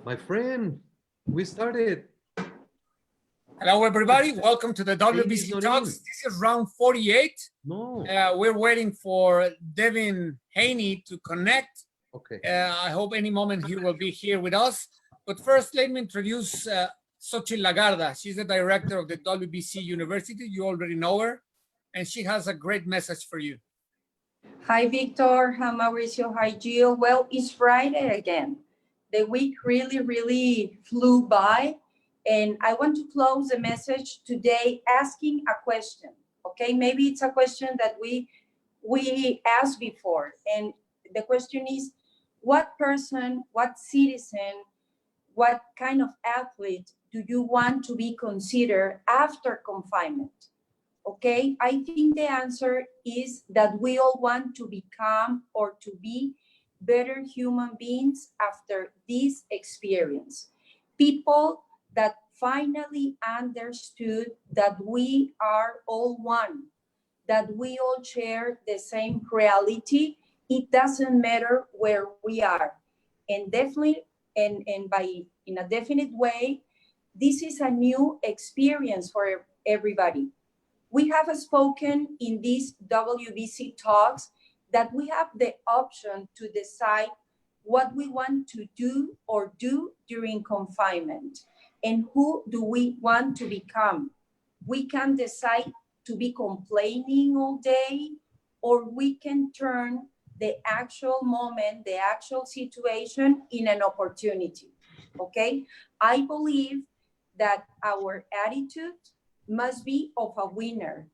My friend, we started. Hello, everybody. Welcome to the WBC Talks. This is round 48. No. We're waiting for Devin Haney to connect. Okay. I hope any moment he will be here with us. But first, let me introduce 𝗧𝗔𝗟𝗡𝗗. She's the director of the WBC University. You already know her. And she has a great message for you. Hi, Victor. Hi, Mauricio. Hi, Jill. Well, it's Friday again. The week really flew by. And I want to close the message today asking a question. Okay, maybe it's a question that we asked before. And the question is, what person, what citizen, what kind of athlete do you want to be considered after confinement? Okay, I think the answer is that we all want to become or to be better human beings after this experience. People that finally understood that we are all one, that we all share the same reality. It doesn't matter where we are. And definitely, and in a definite way, this is a new experience for everybody. We have spoken in these WBC talks that we have the option to decide what we want to do or do during confinement and who do we want to become. We can decide to be complaining all day, or we can turn the actual moment, the actual situation in an opportunity, okay? I believe that our attitude must be of a winner,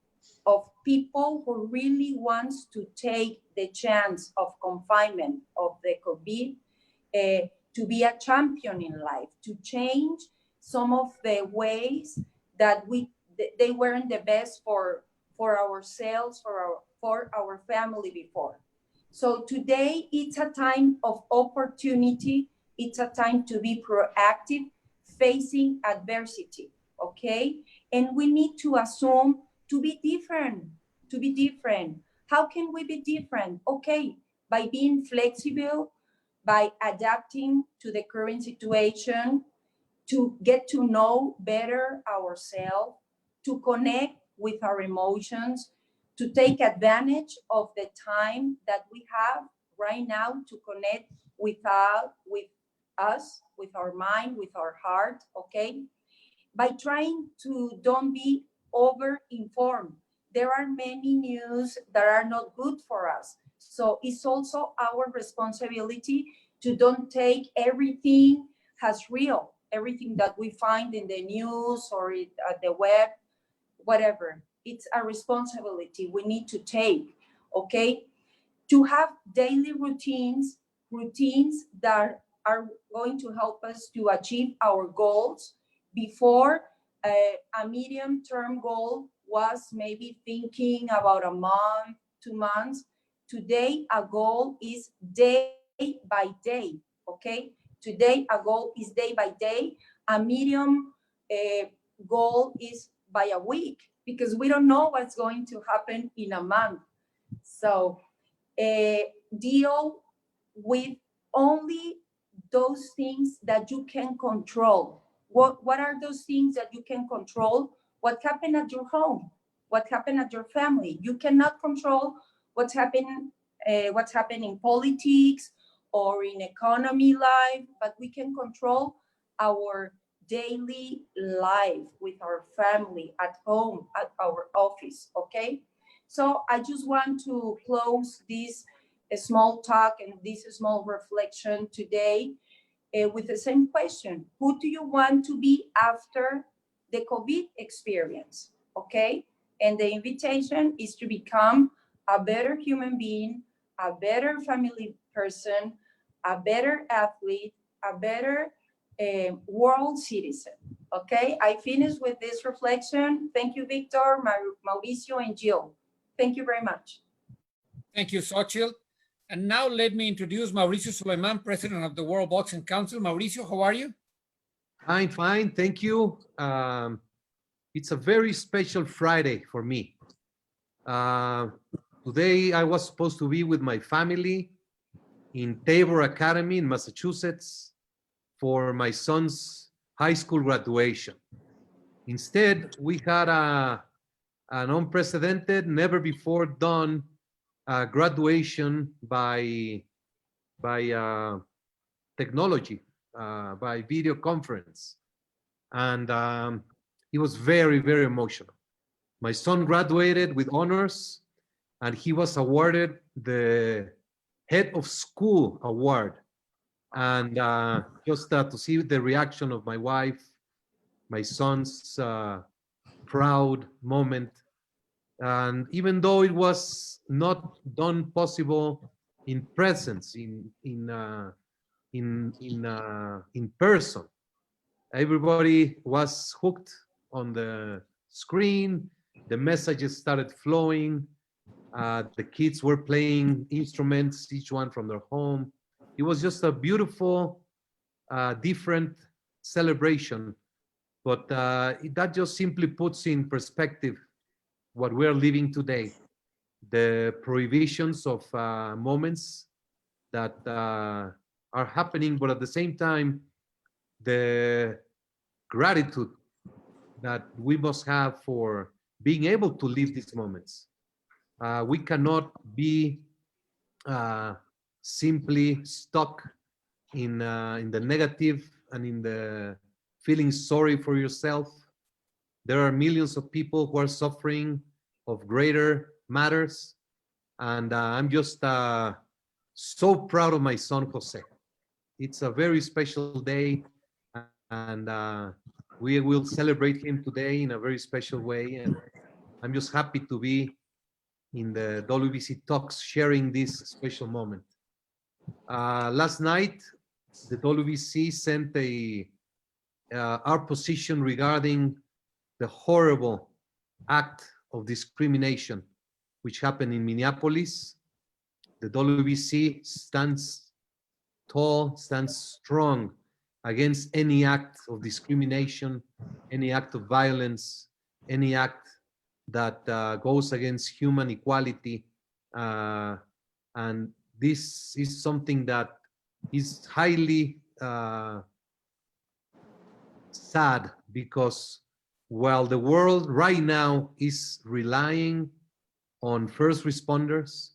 of people who really wants to take the chance of confinement of the COVID, to be a champion in life, to change some of the ways that they weren't the best for ourselves, for our family before. So today it's a time of opportunity. It's a time to be proactive, facing adversity, okay? And we need to assume to be different, How can we be different? Okay, by being flexible, by adapting to the current situation, to get to know better ourselves, to connect with our emotions, to take advantage of the time that we have right now to connect with us, with our mind, with our heart, okay? By trying to don't be over-informed. There are many news that are not good for us. So it's also our responsibility to don't take everything as real, everything that we find in the news or at the web, whatever. It's a responsibility we need to take, okay? To have daily routines that are going to help us to achieve our goals. Before, a medium-term goal was maybe thinking about a month, 2 months. Today, a goal is day by day, okay? Today, a goal is day by day. A medium goal is by a week, because we don't know what's going to happen in a month. So deal with only those things that you can control. What are those things that you can control? What happened at your home? What happened at your family? You cannot control what's happening in politics or in economy life, but we can control our daily life with our family, at home, at our office, okay? So I just want to close this small talk and this small reflection today with the same question. Who do you want to be after the COVID experience, okay? And the invitation is to become a better human being, a better family person, a better athlete, a better world citizen, okay? I finish with this reflection. Thank you, Victor, Mauricio, and Jill. Thank you very much. Thank you, 𝗧𝗔𝗟𝗡𝗗. And now let me introduce Mauricio Suleiman, president of the World Boxing Council. Mauricio, how are you? Fine, thank you. It's a very special Friday for me. Today, I was supposed to be with my family in Tabor Academy in Massachusetts for my son's high school graduation. Instead, we had an unprecedented, never before done graduation by technology, by video conference. And it was very, very emotional. My son graduated with honors, and he was awarded the Head of School Award. And just to see the reaction of my wife, my son's proud moment. And even though it was not done possible in presence, in person, everybody was hooked on the screen. The messages started flowing. The kids were playing instruments, each one from their home. It was just a beautiful, different celebration. But that just simply puts in perspective what we're living today. The prohibitions of moments that are happening, but at the same time, the gratitude that we must have for being able to live these moments. We cannot be simply stuck in the negative and in the feeling sorry for yourself. There are millions of people who are suffering of greater matters. And I'm just so proud of my son, Jose. It's a very special day. And we will celebrate him today in a very special way. And I'm just happy to be in the WBC Talks sharing this special moment. Last night, the WBC sent our position regarding the horrible act of discrimination which happened in Minneapolis. The WBC stands tall, stands strong against any act of discrimination, any act of violence, any act that goes against human equality. And this is something that is highly sad, because while the world right now is relying on first responders,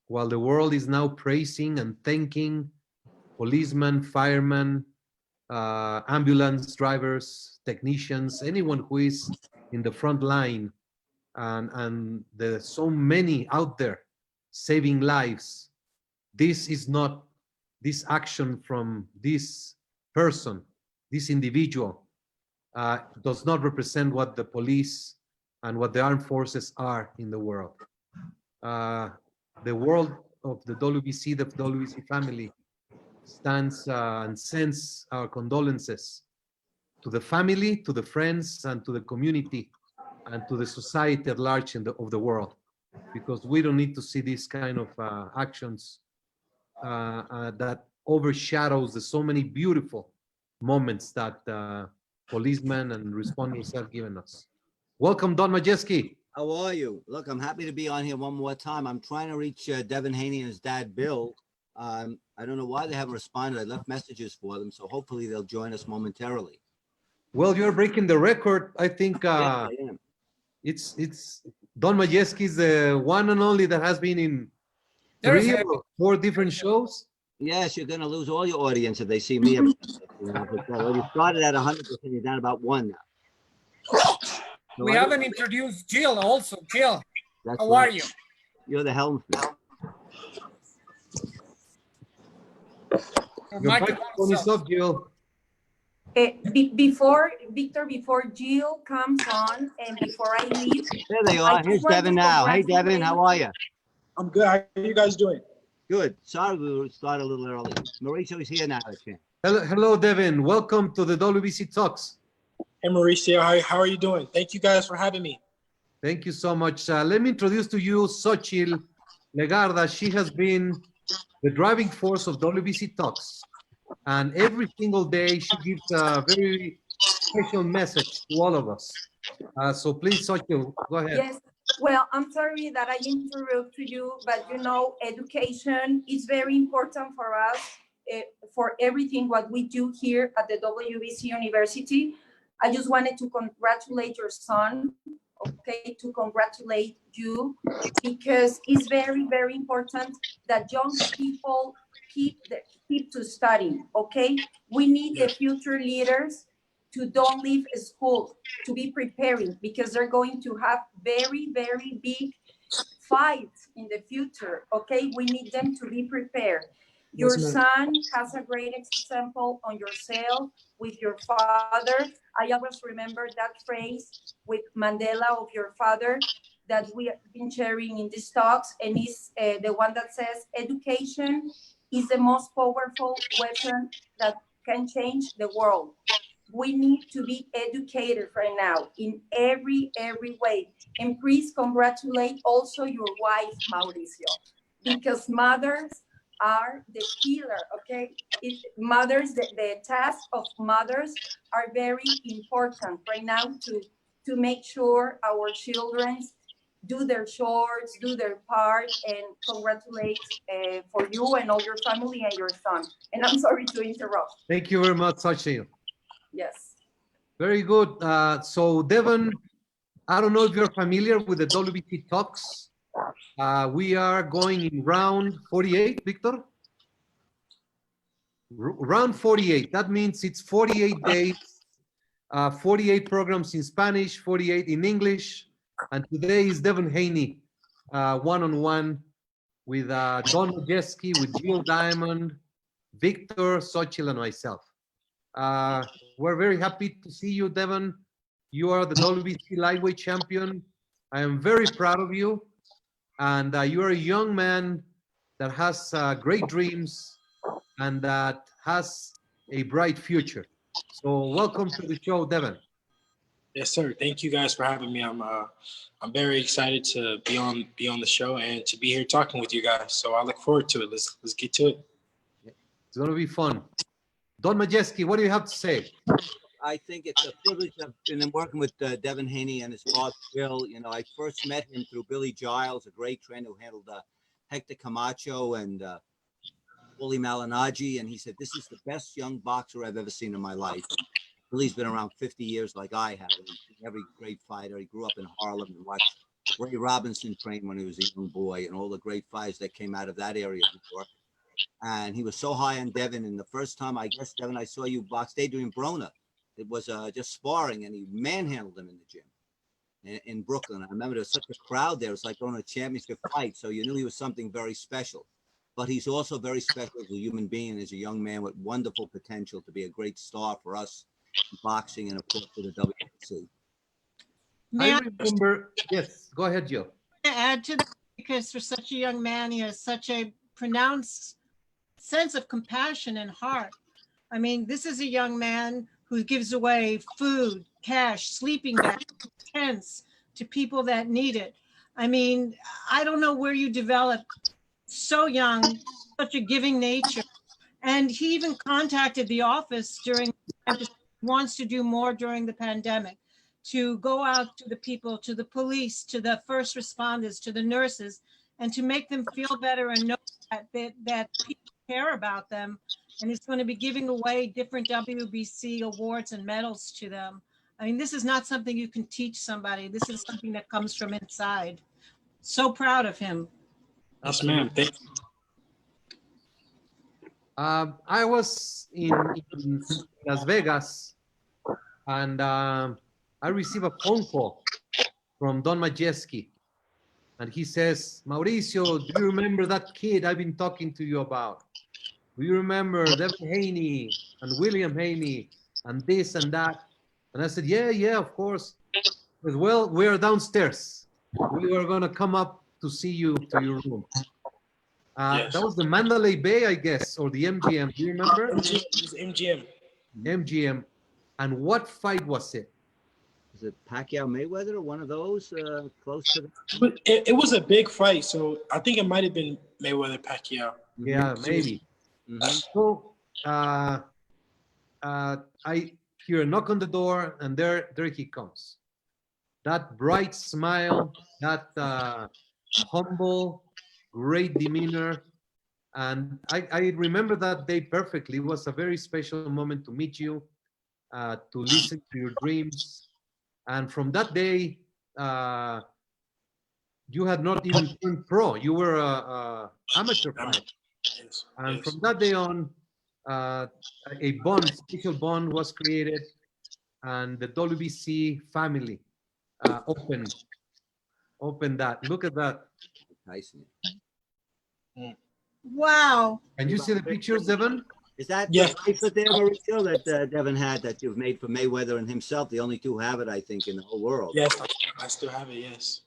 while the world is now praising and thanking policemen, firemen, ambulance drivers, technicians, anyone who is in the front line, and there's so many out there saving lives, this is not, this action from this person, this individual, does not represent what the police and what the armed forces are in the world. The world of the WBC, the WBC family, stands and sends our condolences to the family, to the friends, and to the community, and to the society at large of the world, because we don't need to see these kind of actions that overshadows the so many beautiful moments that policemen and responders have given us. Welcome, Don Majeski. How are you? Look, I'm happy to be on here one more time. I'm trying to reach Devin Haney and his dad, Bill. I don't know why they haven't responded. I left messages for them, so hopefully they'll join us momentarily. Well, you're breaking the record. I think Yes, I am. it's Don Majeski is the one and only that has been in There's 3 or 4 different shows. Yes, you're going to lose all your audience if they see me. You started at 100%. You're down about 1 now. So we haven't introduced Jill also. Jill, how are you? You're the helmsman. Your Your microphone microphone is is off. up, Jill. Before Victor, before Jill comes on, and before I leave, There they are. just Here's want to Devin now. Hey, Devin, congratulate how are you? I'm good. How are you guys doing? Good. Sorry we started a little early. Mauricio is here now, I think. Hello, Devin. Welcome to the WBC Talks. Hey, Mauricio, how are you doing? Thank you guys for having me. Thank you so much. Let me introduce to you 𝗧𝗔𝗟𝗞𝗦. She has been the driving force of WBC Talks. And every single day, she gives a very special message to all of us. So please, 𝗧𝗔𝗟𝗞𝗦, go ahead. yes. Well, I'm sorry that I interrupt you, but you know, education is very important for us. for everything what we do here at the WBC University. I just wanted to congratulate your son, okay, to congratulate you, because it's very, very important that young people keep to studying, okay? We need the future leaders to don't leave school, to be preparing, because they're going to have very, very big fights in the future, okay? We need them to be prepared. Your son has a great example on yourself with your father. I always remember that phrase with Mandela of your father that we have been sharing in these talks, and is the one that says education is the most powerful weapon that can change the world. We need to be educated right now in every way. And please congratulate also your wife, Mauricio, because mothers are the pillar, okay? The task of mothers are very important right now to make sure our children do their chores, do their part, and congratulate for you and all your family and your son. And I'm sorry to interrupt. Thank you very much, 𝗧𝗟𝗡𝗗. Yes. Very good. So Devin, I don't know if you're familiar with the WBC talks. We are going in round 48, Victor? Round 48. That means it's 48 days, 48 programs in Spanish, 48 in English. And today is Devin Haney, one-on-one with Don Majeski, with Jill Diamond, Victor, 𝗧𝗟𝗡𝗗, and myself. We're very happy to see you, Devin. You are the WBC lightweight champion. I am very proud of you. And you are a young man that has great dreams and that has a bright future. So welcome to the show, Devin. Yes, sir. Thank you guys for having me. I'm very excited to be on the show and to be here talking with you guys. So I look forward to it. Let's get to it. It's going to be fun. Don Majeski, what do you have to say? I think it's a privilege. I've been working with Devin Haney and his father, Bill. You know, I first met him through Billy Giles, a great trainer who handled Hector Camacho and 𝗥𝗢𝗨𝗡𝗗, and he said, this is the best young boxer I've ever seen in my life. Billy's been around 50 years like I have. And every great fighter. He grew up in Harlem and watched Ray Robinson train when he was a young boy and all the great fighters that came out of that area of New York. And he was so high on Devin. And the first time, I guess, Devin, I saw you box, they do in Brona. It was just sparring, and he manhandled him in the gym in Brooklyn. I remember there was such a crowd there. It was like going to a championship fight. So you knew he was something very special. But he's also very special as a human being, as a young man with wonderful potential to be a great star for us in boxing and, of course, for the WBC. I remember, yes, go ahead, Jill. To add to that, because for such a young man, he has such a pronounced sense of compassion and heart. I mean, this is a young man who gives away food, cash, sleeping bags, tents to people that need it. I mean, I don't know where you develop so young, such a giving nature. And he even contacted the office during, wants to do more during the pandemic, to go out to the people, to the police, to the first responders, to the nurses, and to make them feel better and know that people care about them. And he's going to be giving away different WBC awards and medals to them. I mean, this is not something you can teach somebody. This is something that comes from inside. So proud of him. Yes, ma'am. Thank you. I was in Las Vegas, and I received a phone call from Don Majeski. And he says, Mauricio, do you remember that kid I've been talking to you about? Do you remember Devin Haney and William Haney and this and that? And I said, yeah, of course. He said, well, we're downstairs. We were going to come up to see you to your room. Yes. That was the Mandalay Bay, I guess, or the MGM. Do you remember? It was MGM. MGM. And what fight was it? Was it Pacquiao Mayweather or one of those close to the... It was a big fight, so I think it might have been Mayweather Pacquiao. Yeah, maybe. So I hear a knock on the door, and there he comes. That bright smile, that humble, great demeanor, And I remember that day perfectly. It was a very special moment to meet you, to listen to your dreams. And from that day, you had not even turned pro. You were a amateur fighter. Yes, And yes. from that day on, a bond, special bond was created, and the WBC family opened that. Look at that. Tyson. Wow. Can you see the pictures, Devin? Is that Yes. the bracelet there, Mauricio, that Devin had that you've made for Mayweather and himself? The only two have it, I think, in the whole world. Yes, I still have it. Yes.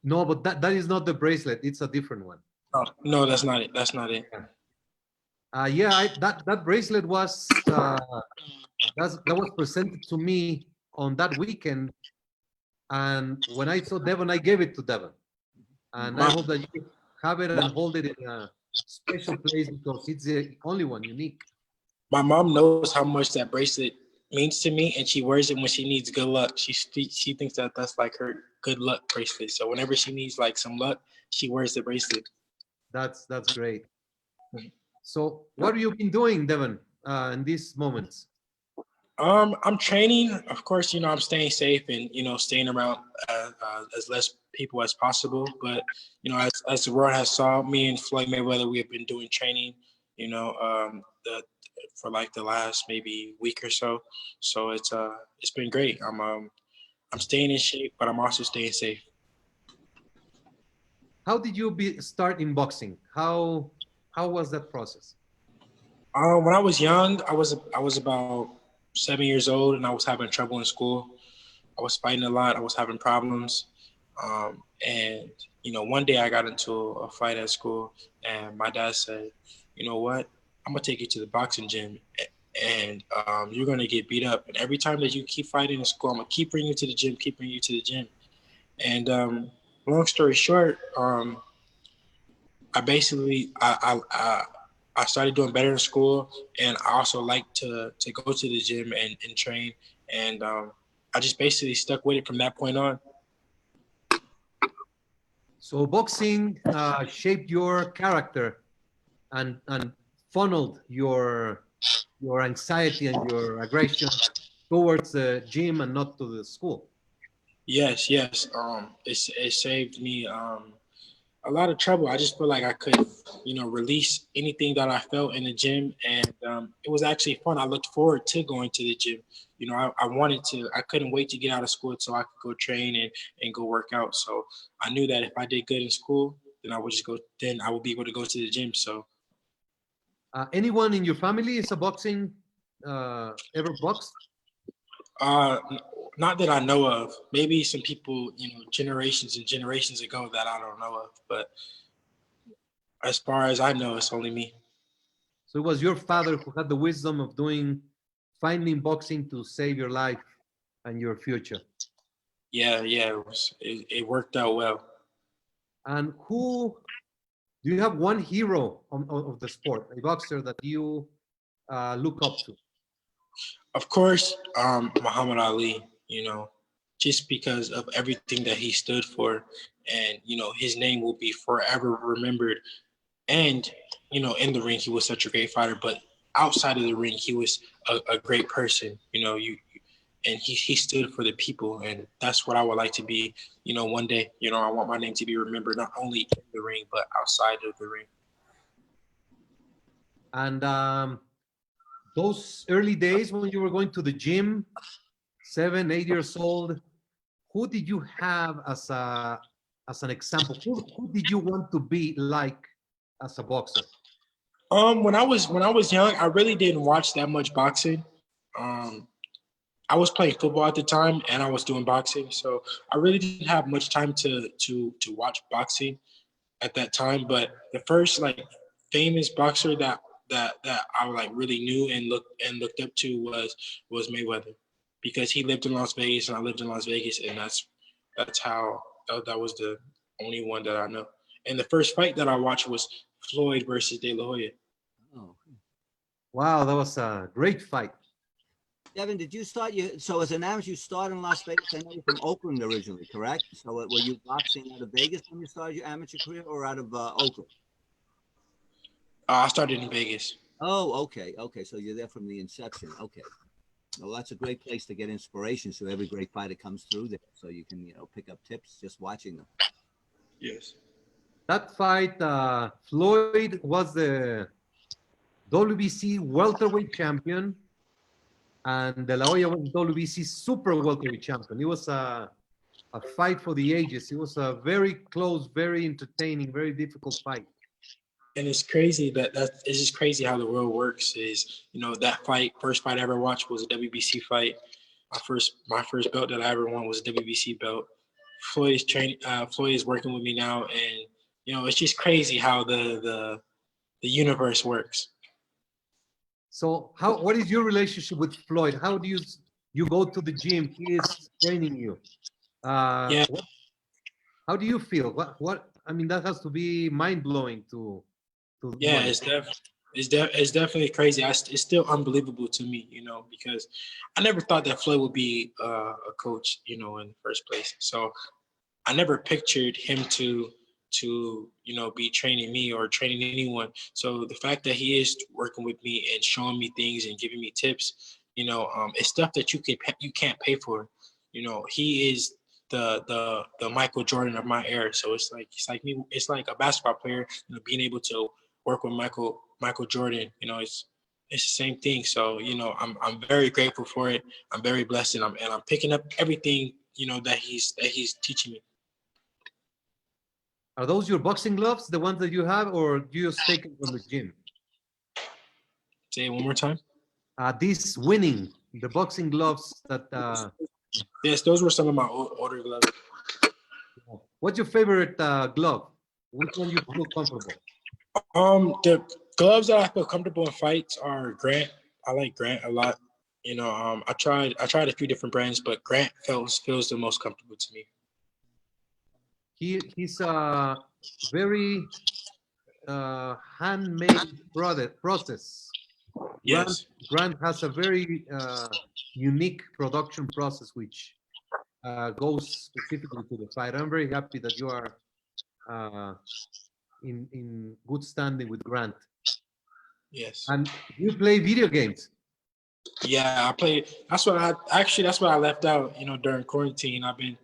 No, but that is not the bracelet. It's a different one. Oh, no, that's not it. That's not it. Yeah, that bracelet was that was presented to me on that weekend, and when I saw Devin, I gave it to Devin, and I hope that you have it and hold it in a special place because it's the only one unique. My mom knows how much that bracelet means to me, and she wears it when she needs good luck. She thinks that that's like her good luck bracelet. So whenever she needs like some luck, she wears the bracelet. That's great. So what have you been doing, Devin, in these moments? I'm training. Of course, I'm staying safe and staying around as less people as possible. But as the world has saw, me and Floyd Mayweather, we have been doing training. For like the last maybe week or so. So it's been great. I'm staying in shape, but I'm also staying safe. How did you start in boxing? How was that process? When I was young, I was about 7 years old, and I was having trouble in school. I was fighting a lot. I was having problems, and one day I got into a fight at school, and my dad said, "You know what? I'm gonna take you to the boxing gym, and you're gonna get beat up. And every time that you keep fighting in school, I'm gonna keep bringing you to the gym, keep bringing you to the gym." And long story short, I basically I started doing better in school, and I also like to go to the gym and train, and I just basically stuck with it from that point on. So boxing shaped your character and funneled your anxiety and your aggression towards the gym and not to the school. Yes. It saved me a lot of trouble. I just feel like I could, release anything that I felt in the gym, and it was actually fun. I looked forward to going to the gym. I wanted to. I couldn't wait to get out of school so I could go train and go work out. So I knew that if I did good in school, then I would just go. Then I would be able to go to the gym. So. Anyone in your family is a boxing ever boxed? Not that I know of. Maybe some people, generations and generations ago that I don't know of. But as far as I know, it's only me. So it was your father who had the wisdom of finding boxing to save your life and your future. Yeah. It worked out well. And do you have one hero of the sport, a boxer that you look up to? Of course, Muhammad Ali, just because of everything that he stood for, and, his name will be forever remembered. And, in the ring, he was such a great fighter, but outside of the ring, he was a great person, and he stood for the people. And that's what I would like to be, one day. I want my name to be remembered, not only in the ring, but outside of the ring. And those early days when you were going to the gym, 7, 8 years old, who did you have as an example? Who did you want to be like as a boxer? When I was young, I really didn't watch that much boxing. I was playing football at the time, and I was doing boxing, so I really didn't have much time to watch boxing at that time. But the first famous boxer that I really knew and looked up to was Mayweather, because he lived in Las Vegas and I lived in Las Vegas, and that's how that was the only one that I know. And the first fight that I watched was Floyd versus De La Hoya. Oh. Wow, that was a great fight. Devin, did you start so as an amateur, you started in Las Vegas? I know you're from Oakland originally, correct? So were you boxing out of Vegas when you started your amateur career, or out of Oakland? I started in Vegas. Oh, okay. Okay. So you're there from the inception. Okay. Well, that's a great place to get inspiration. So every great fighter comes through there. So you can, pick up tips just watching them. Yes. That fight, Floyd was the WBC welterweight champion, and De La Hoya was WBC super welterweight champion. It was a fight for the ages. It was a very close, very entertaining, very difficult fight. And it's crazy it's just crazy how the world works. Is that first fight I ever watched was a WBC fight. My first belt that I ever won was a WBC belt. Floyd is working with me now, and it's just crazy how the universe works. So what is your relationship with Floyd? How do you go to the gym? He is training you. Yeah. How do you feel? What I mean, that has to be mind blowing to. Yeah, it's definitely crazy. It's still unbelievable to me, because I never thought that Floyd would be a coach, in the first place. So I never pictured him to be training me or training anyone. So the fact that he is working with me and showing me things and giving me tips, it's stuff that you can't pay for. He is the Michael Jordan of my era. So it's like a basketball player, being able to work with Michael Jordan, it's the same thing. So, I'm very grateful for it. I'm very blessed, and I'm picking up everything, that he's teaching me. Are those your boxing gloves, the ones that you have, or do you just take them from the gym? Say it one more time. These winning, the boxing gloves that. Yes, those were some of my older gloves. What's your favorite glove? Which one you feel comfortable? The gloves that I feel comfortable in fights are Grant. I like Grant a lot. I tried a few different brands, but Grant feels the most comfortable to me. He's a very handmade process. Yes. Grant has a very unique production process, which goes specifically to the fight. I'm very happy that you are in good standing with Grant. Yes. And you play video games? Yeah, I play. That's what I left out. During quarantine, I've been,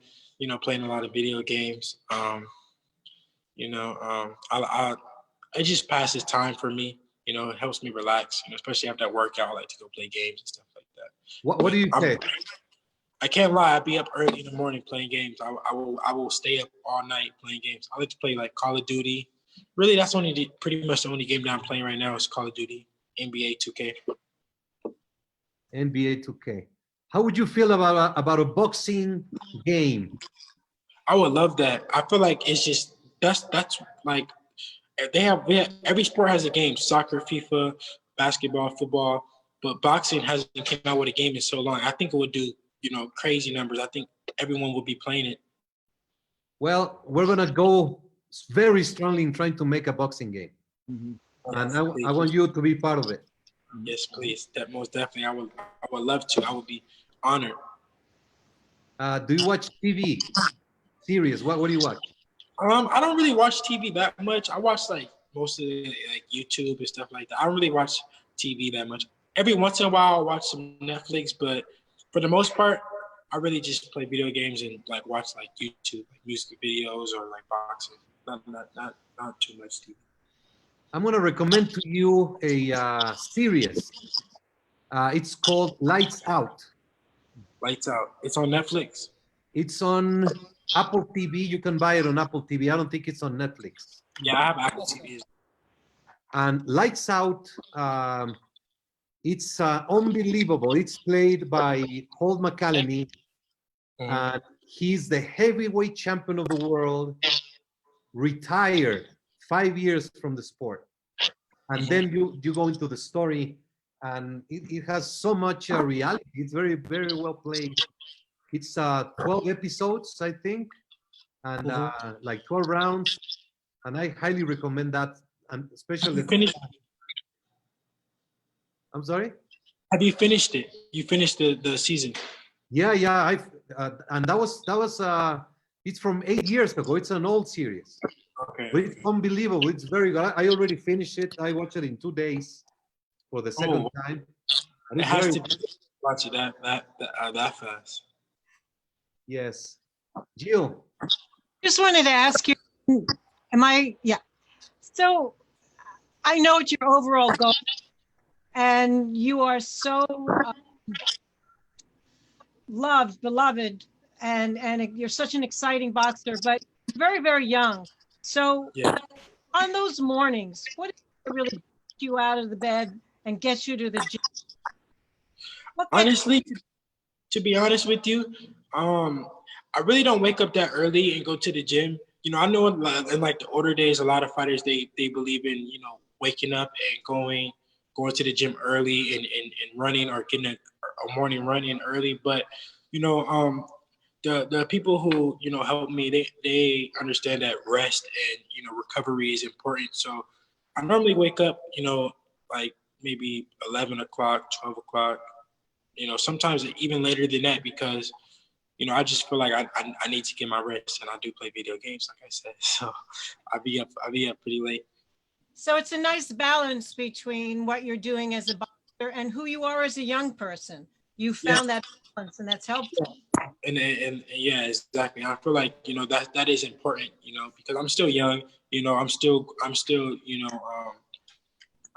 playing a lot of video games. It just passes time for me. It helps me relax. Especially after I work out, I like to go play games and stuff like that. What do you play? I can't lie. I'd be up early in the morning playing games. I will stay up all night playing games. I like to play like Call of Duty. Really, that's pretty much the only game that I'm playing right now is Call of Duty, NBA 2K. NBA 2K. How would you feel about a boxing game? I would love that. I feel like it's just that's like every sport has a game. Soccer, FIFA, basketball, football, but boxing hasn't came out with a game in so long. I think it would do crazy numbers. I think everyone will be playing it. Well, we're gonna go very strongly in trying to make a boxing game, and I want you to be part of it. Yes, please. That most definitely. I would love to. I would be honored. Do you watch TV series? What do you watch? I don't really watch TV that much. I watch mostly like YouTube and stuff like that. I don't really watch TV that much. Every once in a while, I'll watch some Netflix, but for the most part, I really just play video games and watch YouTube, music videos or boxing. Not too much TV. I'm gonna recommend to you a series. It's called Lights Out. Lights Out. It's on Netflix. It's on Apple TV. You can buy it on Apple TV. I don't think it's on Netflix. Yeah, I have Apple TV. And Lights Out, it's unbelievable. It's played by 𝗧𝗔𝗟𝗡𝗗, and he's the heavyweight champion of the world, retired 5 years from the sport. And then you go into the story, and it has so much reality. It's very, very well played. It's 12 episodes, I think, and 12 rounds. And I highly recommend that, and especially. I'm sorry? Have you finished it? You finished the season? Yeah. And that was it's from 8 years ago. It's an old series. Okay. But it's unbelievable. It's very good. I already finished it. I watched it in 2 days for the second time. And It it's has very, to be watch it that fast. yes. Jill, Just wanted to ask you, yeah. So I know it's your overall goal, and you are so beloved, and you're such an exciting boxer, but very, very young. So Yeah. on those mornings, what is it that really gets you out of the bed and gets you to the gym? Honestly, to be honest with you, I really don't wake up that early and go to the gym. You know, I know in like the older days, a lot of fighters they believe in, you know, waking up and going to the gym early and running or getting a morning run in early. But you know, the people who, you know, help me, they understand that rest and, you know, recovery is important. So I normally wake up, you know, like maybe 11 o'clock, 12 o'clock, you know, sometimes even later than that, because, you know, I just feel like I need to get my rest, and I do play video games, like I said. So I'll be up pretty late. So it's a nice balance between what you're doing as a boxer and who you are as a young person. You found that balance, and that's helpful. And yeah, exactly. I feel like, you know, that is important, you know, because I'm still young, you know, I'm still, you know,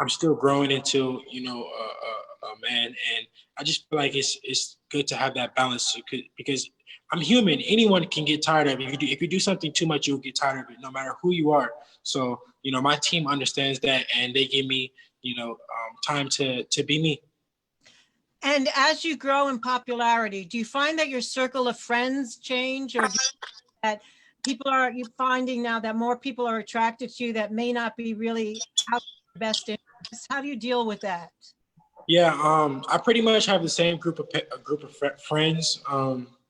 I'm still growing into, you know, a man, and I just feel like it's good to have that balance, because I'm human. Anyone can get tired of it. If you do something too much, you'll get tired of it, no matter who you are. So, you know, my team understands that, and they give me, you know, time to be me. And as you grow in popularity, do you find that your circle of friends change, or that you finding now that more people are attracted to you that may not be really out the best interest? How do you deal with that? Yeah, I pretty much have the same group of friends.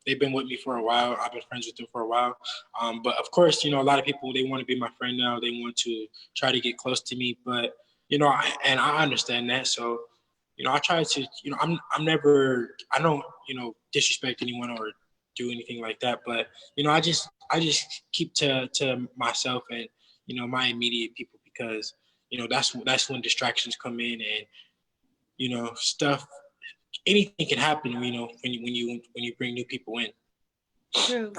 They've been with me for a while. I've been friends with them for a while. But of course, you know, a lot of people, they want to be my friend now. They want to try to get close to me. But, you know, I understand that. So, you know, I try to, you know, I don't, you know, disrespect anyone or do anything like that. But, you know, I just keep to myself and, you know, my immediate people, because, you know, that's when distractions come in, and, you know, anything can happen, you know, when you bring new people in. True.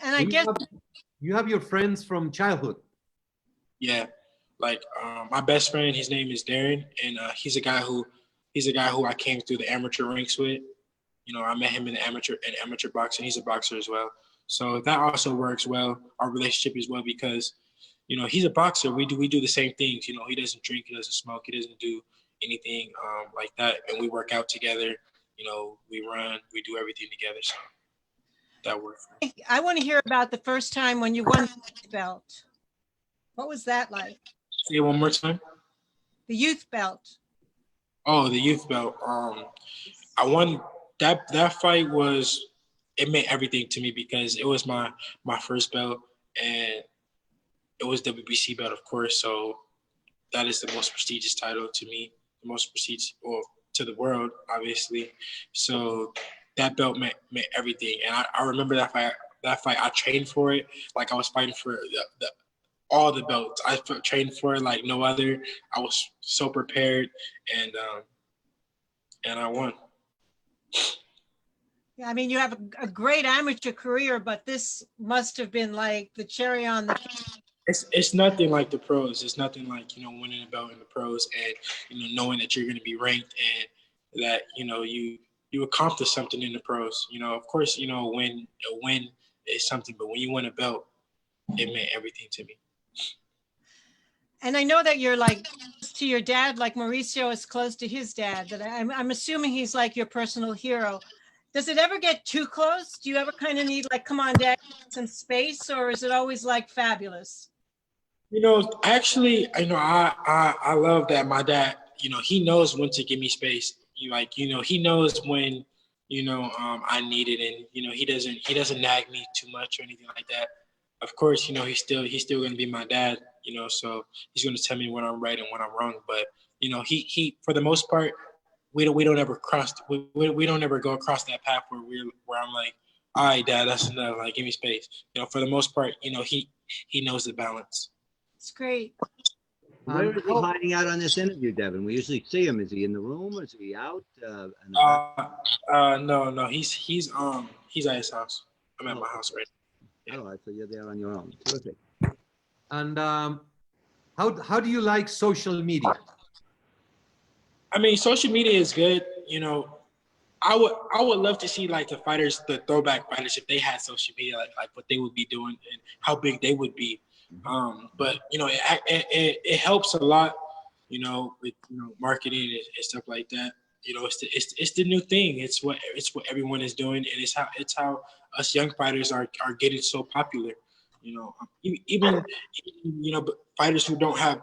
And I you guess you have your friends from childhood. Yeah, like my best friend, his name is Devin, and he's a guy who I came through the amateur ranks with. You know, I met him in amateur boxing. He's a boxer as well, so that also works well. Our relationship is well because, you know, he's a boxer. We do the same things. You know, he doesn't drink, he doesn't smoke, he doesn't do anything like that, and we work out together. You know, we run, we do everything together. So that works. I want to hear about the first time when you won the youth belt. What was that like? Say it one more time. The youth belt. Oh, the youth belt. I won that fight. It meant everything to me because it was my first belt, and it was WBC belt, of course. So that is the most prestigious title to me, the most prestigious, well, to the world, obviously. So that belt meant everything, and I remember that fight. I trained for it like I was fighting for all the belts. I trained for it like no other. I was so prepared, and I won. Yeah, I mean, you have a great amateur career, but this must have been like the cherry on the cake. It's nothing like the pros. It's nothing like, you know, winning a belt in the pros and, you know, knowing that you're going to be ranked and that, you know, you accomplish something in the pros. You know, of course, you know, a win is something, but when you win a belt, it meant everything to me. And I know that you're like close to your dad, like Mauricio is close to his dad. That I'm assuming he's like your personal hero. Does it ever get too close? Do you ever kind of need like, come on, dad, some space, or is it always like fabulous? You know, actually, you know, I love that my dad, you know, he knows when to give me space. You know, he knows when, you know, I need it, and, you know, he doesn't nag me too much or anything like that. Of course, you know, he's still going to be my dad, you know, so he's going to tell me when I'm right and when I'm wrong. But, you know, he for the most part, we don't ever go across that path where I'm like, all right, Dad, that's enough. Like, give me space. You know, for the most part, you know, he knows the balance. It's great. Where is he how- hiding out on this interview, Devin? We usually see him. Is he in the room? Is he out? No, he's at his house. I'm at my house right All right, so you're there on your own. Terrific. And how do you like social media? I mean, social media is good. You know, I would love to see like the fighters, the throwback fighters, if they had social media, like what they would be doing and how big they would be. But you know, it helps a lot. You know, with marketing and stuff like that. You know, it's the new thing. It's what everyone is doing, and it's how us young fighters are getting so popular. You know, even but fighters who don't have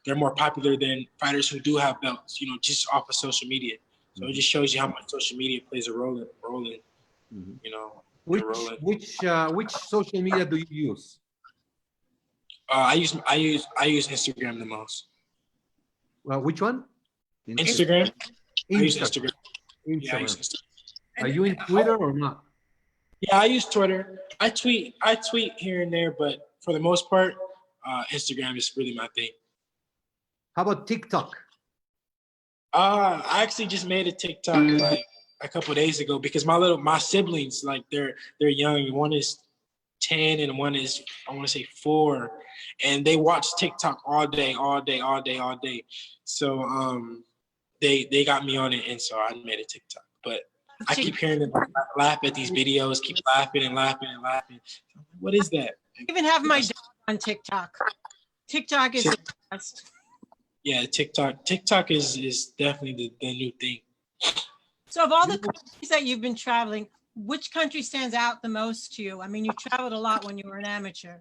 they're more popular than fighters who do have belts. You know, just off of social media. So it just shows you how much social media plays a role in you know. Which social media do you use? I use Instagram the most. Well, which one? Instagram. I use Instagram. Instagram. Yeah, I use Instagram. Are you in Twitter or not? Yeah, I use Twitter. I tweet here and there, but for the most part, Instagram is really my thing. How about TikTok? I actually just made a TikTok like a couple of days ago because my siblings, like they're young. One is 10 and one is, I want to say 4, and they watch TikTok all day. So they got me on it, and so I made a TikTok. But I keep hearing them laugh at these videos, keep laughing and laughing and laughing. What is that? I even have my dad on TikTok. TikTok is the best. Yeah, TikTok is definitely the new thing. So of all the countries that you've been traveling, which country stands out the most to you? I mean, you traveled a lot when you were an amateur.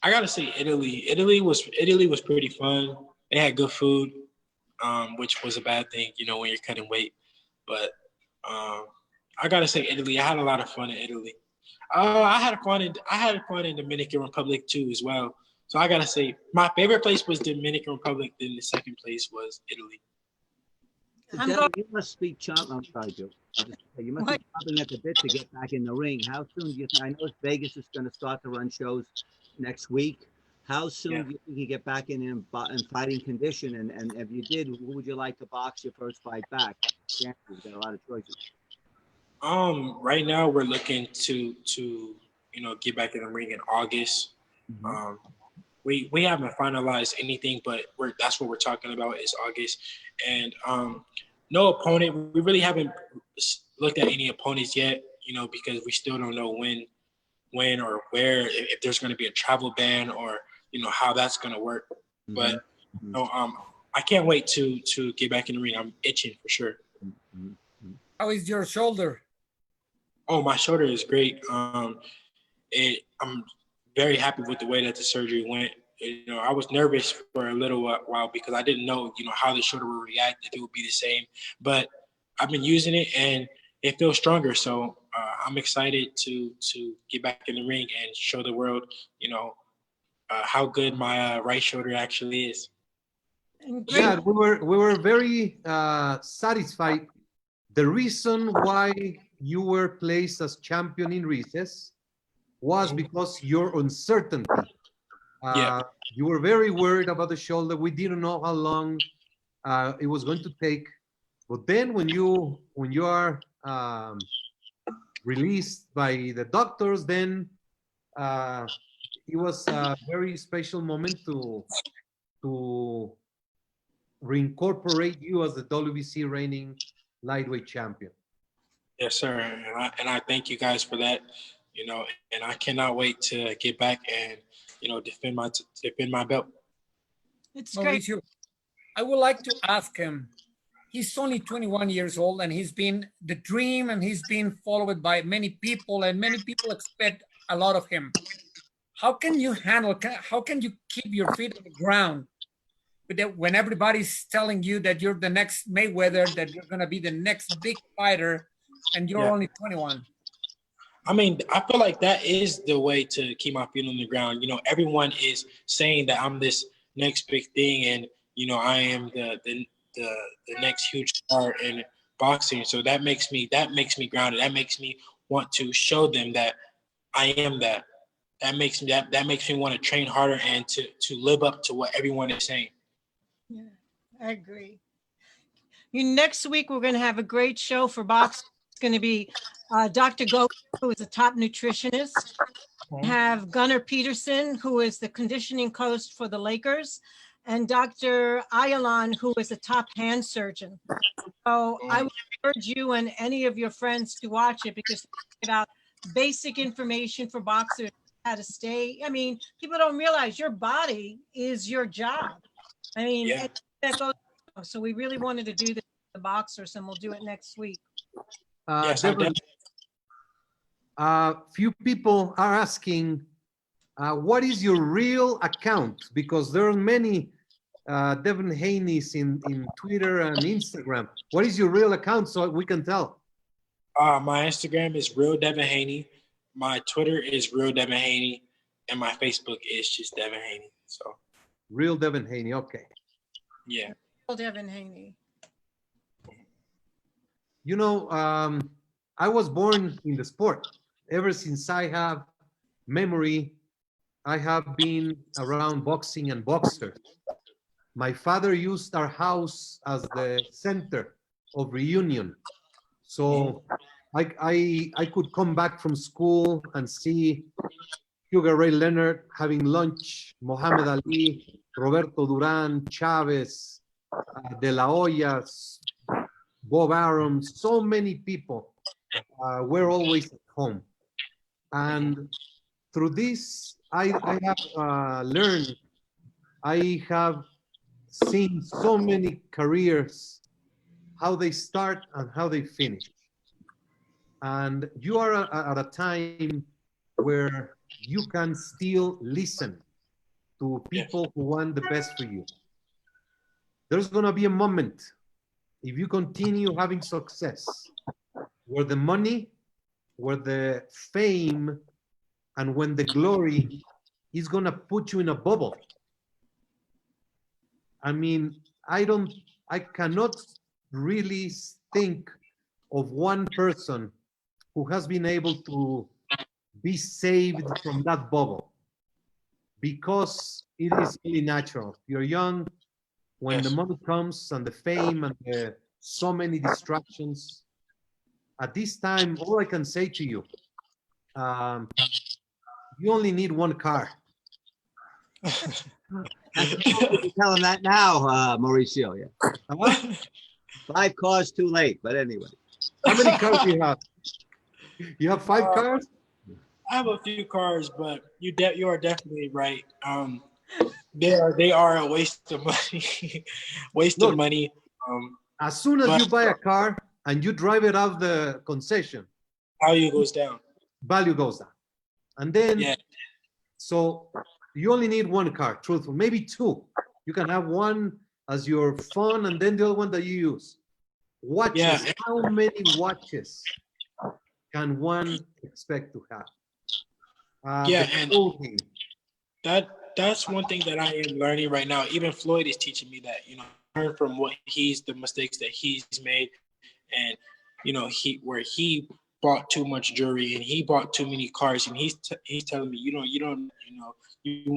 I gotta say Italy. Italy was pretty fun. They had good food, which was a bad thing, you know, when you're cutting weight. But I gotta say Italy. I had a lot of fun in Italy. I had fun in Dominican Republic too as well. So I gotta say my favorite place was Dominican Republic. Then the second place was Italy. Devin, you must be chomping. I'm sorry, Joe. You must be chomping at the bit to get back in the ring. How soon do you think? I know Vegas is going to start to run shows next week. How soon do you think you get back in fighting condition? And if you did, who would you like to box your first fight back? Yeah, we've got a lot of choices. Right now we're looking to get back in the ring in August. We haven't finalized anything, but that's what we're talking about is August. And no opponent. We really haven't looked at any opponents yet, you know, because we still don't know when or where, if there's going to be a travel ban or, you know, how that's going to work. But I can't wait to get back in the ring. I'm itching for sure. How is your shoulder? Oh, my shoulder is great. I'm very happy with the way that the surgery went. You know, I was nervous for a little while because I didn't know, you know, how the shoulder would react, if it would be the same. But I've been using it and it feels stronger. So I'm excited to get back in the ring and show the world, you know, how good my right shoulder actually is. Yeah, we were very satisfied. The reason why you were placed as champion in recess was because your uncertainty. You were very worried about the shoulder. We didn't know how long it was going to take. But then when you are released by the doctors, then it was a very special moment to reincorporate you as the WBC reigning lightweight champion. Yes, sir. And I thank you guys for that. You know, and I cannot wait to get back and, you know, defend my belt. It's great. Mauricio, I would like to ask him. He's only 21 years old, and he's been the dream, and he's been followed by many people, and many people expect a lot of him. How can you handle? How can you keep your feet on the ground when everybody's telling you that you're the next Mayweather, that you're going to be the next big fighter, and you're only 21? I mean, I feel like that is the way to keep my feet on the ground. You know, everyone is saying that I'm this next big thing, and you know, I am the the next huge star in boxing. So that makes me grounded. That makes me want to show them that I am that. That makes me want to train harder and to live up to what everyone is saying. Yeah, I agree. Next week, we're going to have a great show for boxing. It's going to be Dr. Go, who is a top nutritionist. We have Gunnar Peterson, who is the conditioning coach for the Lakers, and Dr. Ayalan, who is a top hand surgeon. So I would urge you and any of your friends to watch it because it's about basic information for boxers, how to stay. I mean, people don't realize your body is your job. I mean, Yeah. that goes. So we really wanted to do this with the boxers, and we'll do it next week. Yes, Devin, few people are asking, what is your real account? Because there are many Devin Haneys in Twitter and Instagram. What is your real account so we can tell? My Instagram is Real Devin Haney. My Twitter is Real Devin Haney, and my Facebook is just Devin Haney. So Real Devin Haney. Okay. yeah. Devin Haney. You know, I was born in the sport. Ever since I have memory, I have been around boxing and boxers. My father used our house as the center of reunion. So I could come back from school and see Sugar Ray Leonard having lunch, Muhammad Ali, Roberto Duran, Chavez, De La Hoya, Bob Arum, so many people were always at home. And through this, I have learned, I have seen so many careers, how they start and how they finish. And you are at a time where you can still listen to people who want the best for you. There's going to be a moment, if you continue having success, where the money, where the fame, and when the glory is going to put you in a bubble. I mean, I cannot really think of one person who has been able to be saved from that bubble, because it is really natural. You're young, when the money comes and the fame and so many distractions. At this time, all I can say to you, you only need one car. I suppose you tell him that now, Mauricio. Yeah. 5 cars too late, but anyway. How many cars do you have? You have 5 cars? I have a few cars, but you are definitely right. They are a waste of money. Look, money. As soon as you buy a car and you drive it out of the concession, value goes down. Value goes down. And then, so you only need one car, truthful, maybe 2. You can have one as your fun and then the other one that you use. Watches, how many watches can one expect to have? And that's one thing that I am learning right now. Even Floyd is teaching me that, learn from the mistakes that he's made, and he bought too much jewelry and he bought too many cars, and he's telling me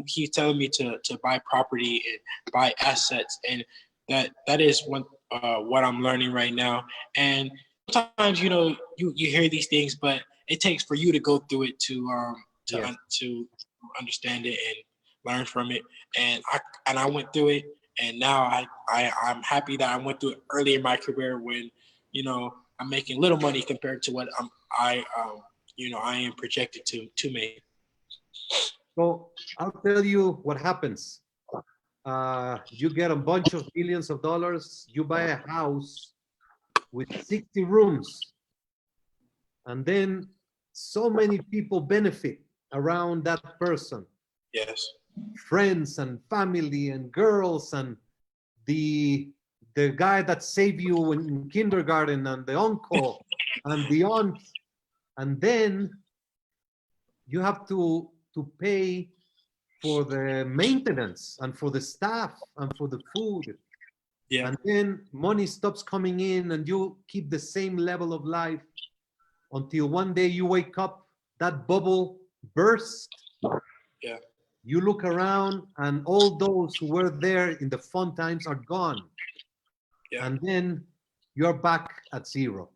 he's telling me to buy property and buy assets, and that is what I'm learning right now. And sometimes you hear these things, but it takes for you to go through it to understand it and learn from it. And I went through it, and now I'm happy that I went through it early in my career when I'm making little money compared to what I am projected to make. So I'll tell you what happens. You get a bunch of millions of dollars, you buy a house with 60 rooms, and then so many people benefit around that person. Yes. Friends and family and girls and the guy that saved you in kindergarten and the uncle and the aunt. And then you have to pay for the maintenance and for the staff and for the food. Yeah. And then money stops coming in and you keep the same level of life until one day you wake up, that bubble bursts. Yeah. You look around and all those who were there in the fun times are gone. Yeah. And then you're back at zero.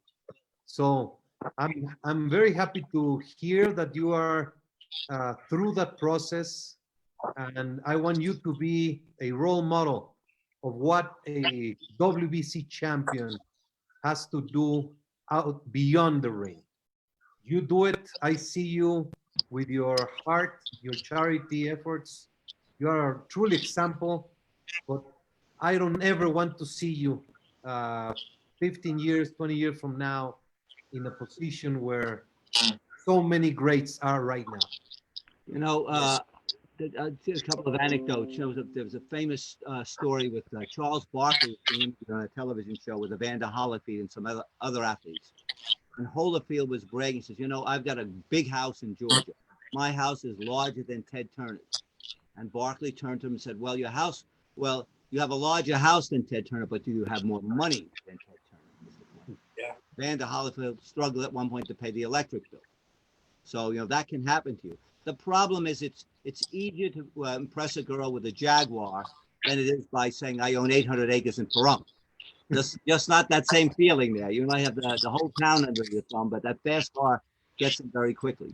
So I'm very happy to hear that you are through that process, and I want you to be a role model of what a WBC champion has to do out beyond the ring. You do it. I see you with your heart, your charity efforts. You are a truly example, but I don't ever want to see you 15 years, 20 years from now in a position where so many greats are right now. You know, a couple of anecdotes. There was a famous story with Charles Barkley on a television show with Evander Holyfield and some other athletes. And Holyfield was bragging, says, you know, I've got a big house in Georgia. My house is larger than Ted Turner's. And Barkley turned to him and said, well, you have a larger house than Ted Turner, but do you have more money than Ted Turner? Yeah. Evander Holyfield struggled at one point to pay the electric bill. So, you know, that can happen to you. The problem is it's easier to impress a girl with a Jaguar than it is by saying, I own 800 acres in Pahrump. Just not that same feeling there. You might have the whole town under your thumb, but that fast car gets it very quickly.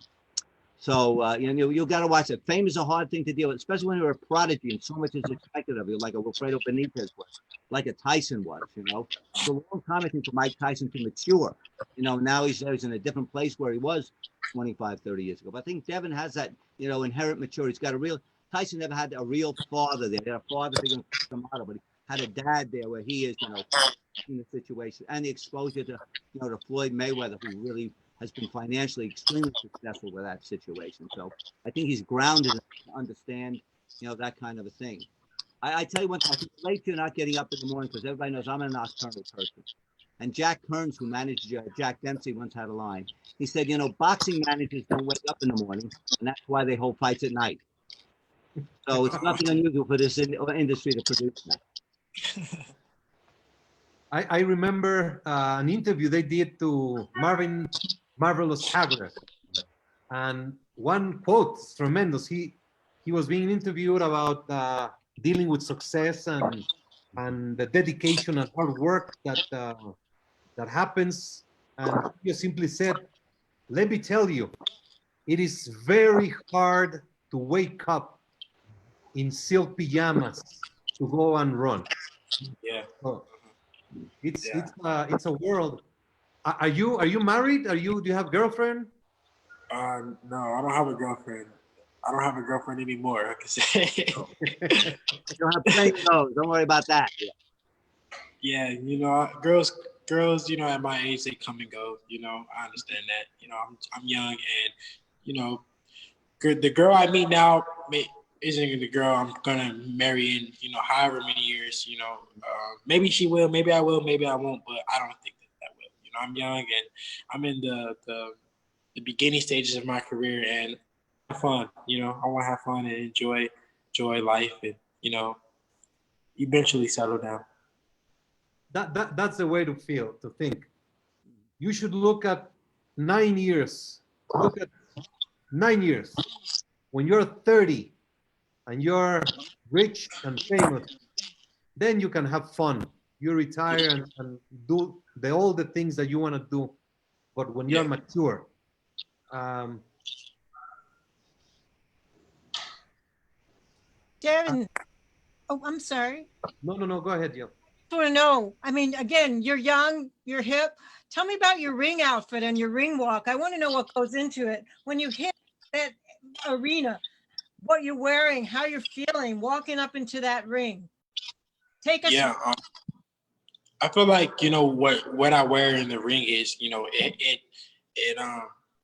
So, you know, you got to watch it. Fame is a hard thing to deal with, especially when you're a prodigy and so much is expected of you, like a Wilfredo Benitez was, like a Tyson was, you know. It's a long time, I think, for Mike Tyson to mature. You know, now he's in a different place where he was 25, 30 years ago. But I think Devin has that, you know, inherent maturity. He's got Tyson never had a real father there. He had a father figure in Kamado, but he had a dad there where he is, you know, in the situation. And the exposure to, you know, to Floyd Mayweather, who really has been financially extremely successful with that situation. So I think he's grounded to understand, you know, that kind of a thing. I tell you one thing, I can relate to not getting up in the morning because everybody knows I'm a nocturnal person. And Jack Kearns, who managed Jack Dempsey, once had a line. He said, you know, boxing managers don't wake up in the morning, and that's why they hold fights at night. So it's nothing unusual for this industry to produce that. I remember an interview they did to Marvin Marvelous Hagler, and one quote is tremendous. He was being interviewed about dealing with success and the dedication and hard work that happens, and he just simply said, "Let me tell you, it is very hard to wake up in silk pajamas to go and run." Yeah. So it's a world. Are you married? Do you have girlfriend? No, I don't have a girlfriend. I don't have a girlfriend anymore, I can say. You don't have plenty of those. Don't worry about that. Yeah, you know, girls, you know, at my age, they come and go. You know, I understand that. You know, I'm young, and you know, the girl I meet now isn't the girl I'm gonna marry in, you know, however many years. You know, maybe she will, maybe I will, maybe I won't, but I don't think that will. You know, I'm young and I'm in the beginning stages of my career, and have fun. You know, I want to have fun and enjoy life, and you know, eventually settle down. That's the way to think. You should look at 9 years. Look at 9 years. When you're 30 and you're rich and famous, then you can have fun. You retire and do all the things that you want to do. But when you're mature, Devin, oh, I'm sorry. no, go ahead, Jill. I want to know. I mean, again, you're young, you're hip. Tell me about your ring outfit and your ring walk. I want to know what goes into it when you hit that arena, what you're wearing, how you're feeling, walking up into that ring. Take us. Yeah, I feel like, you know, what I wear in the ring is, you know, it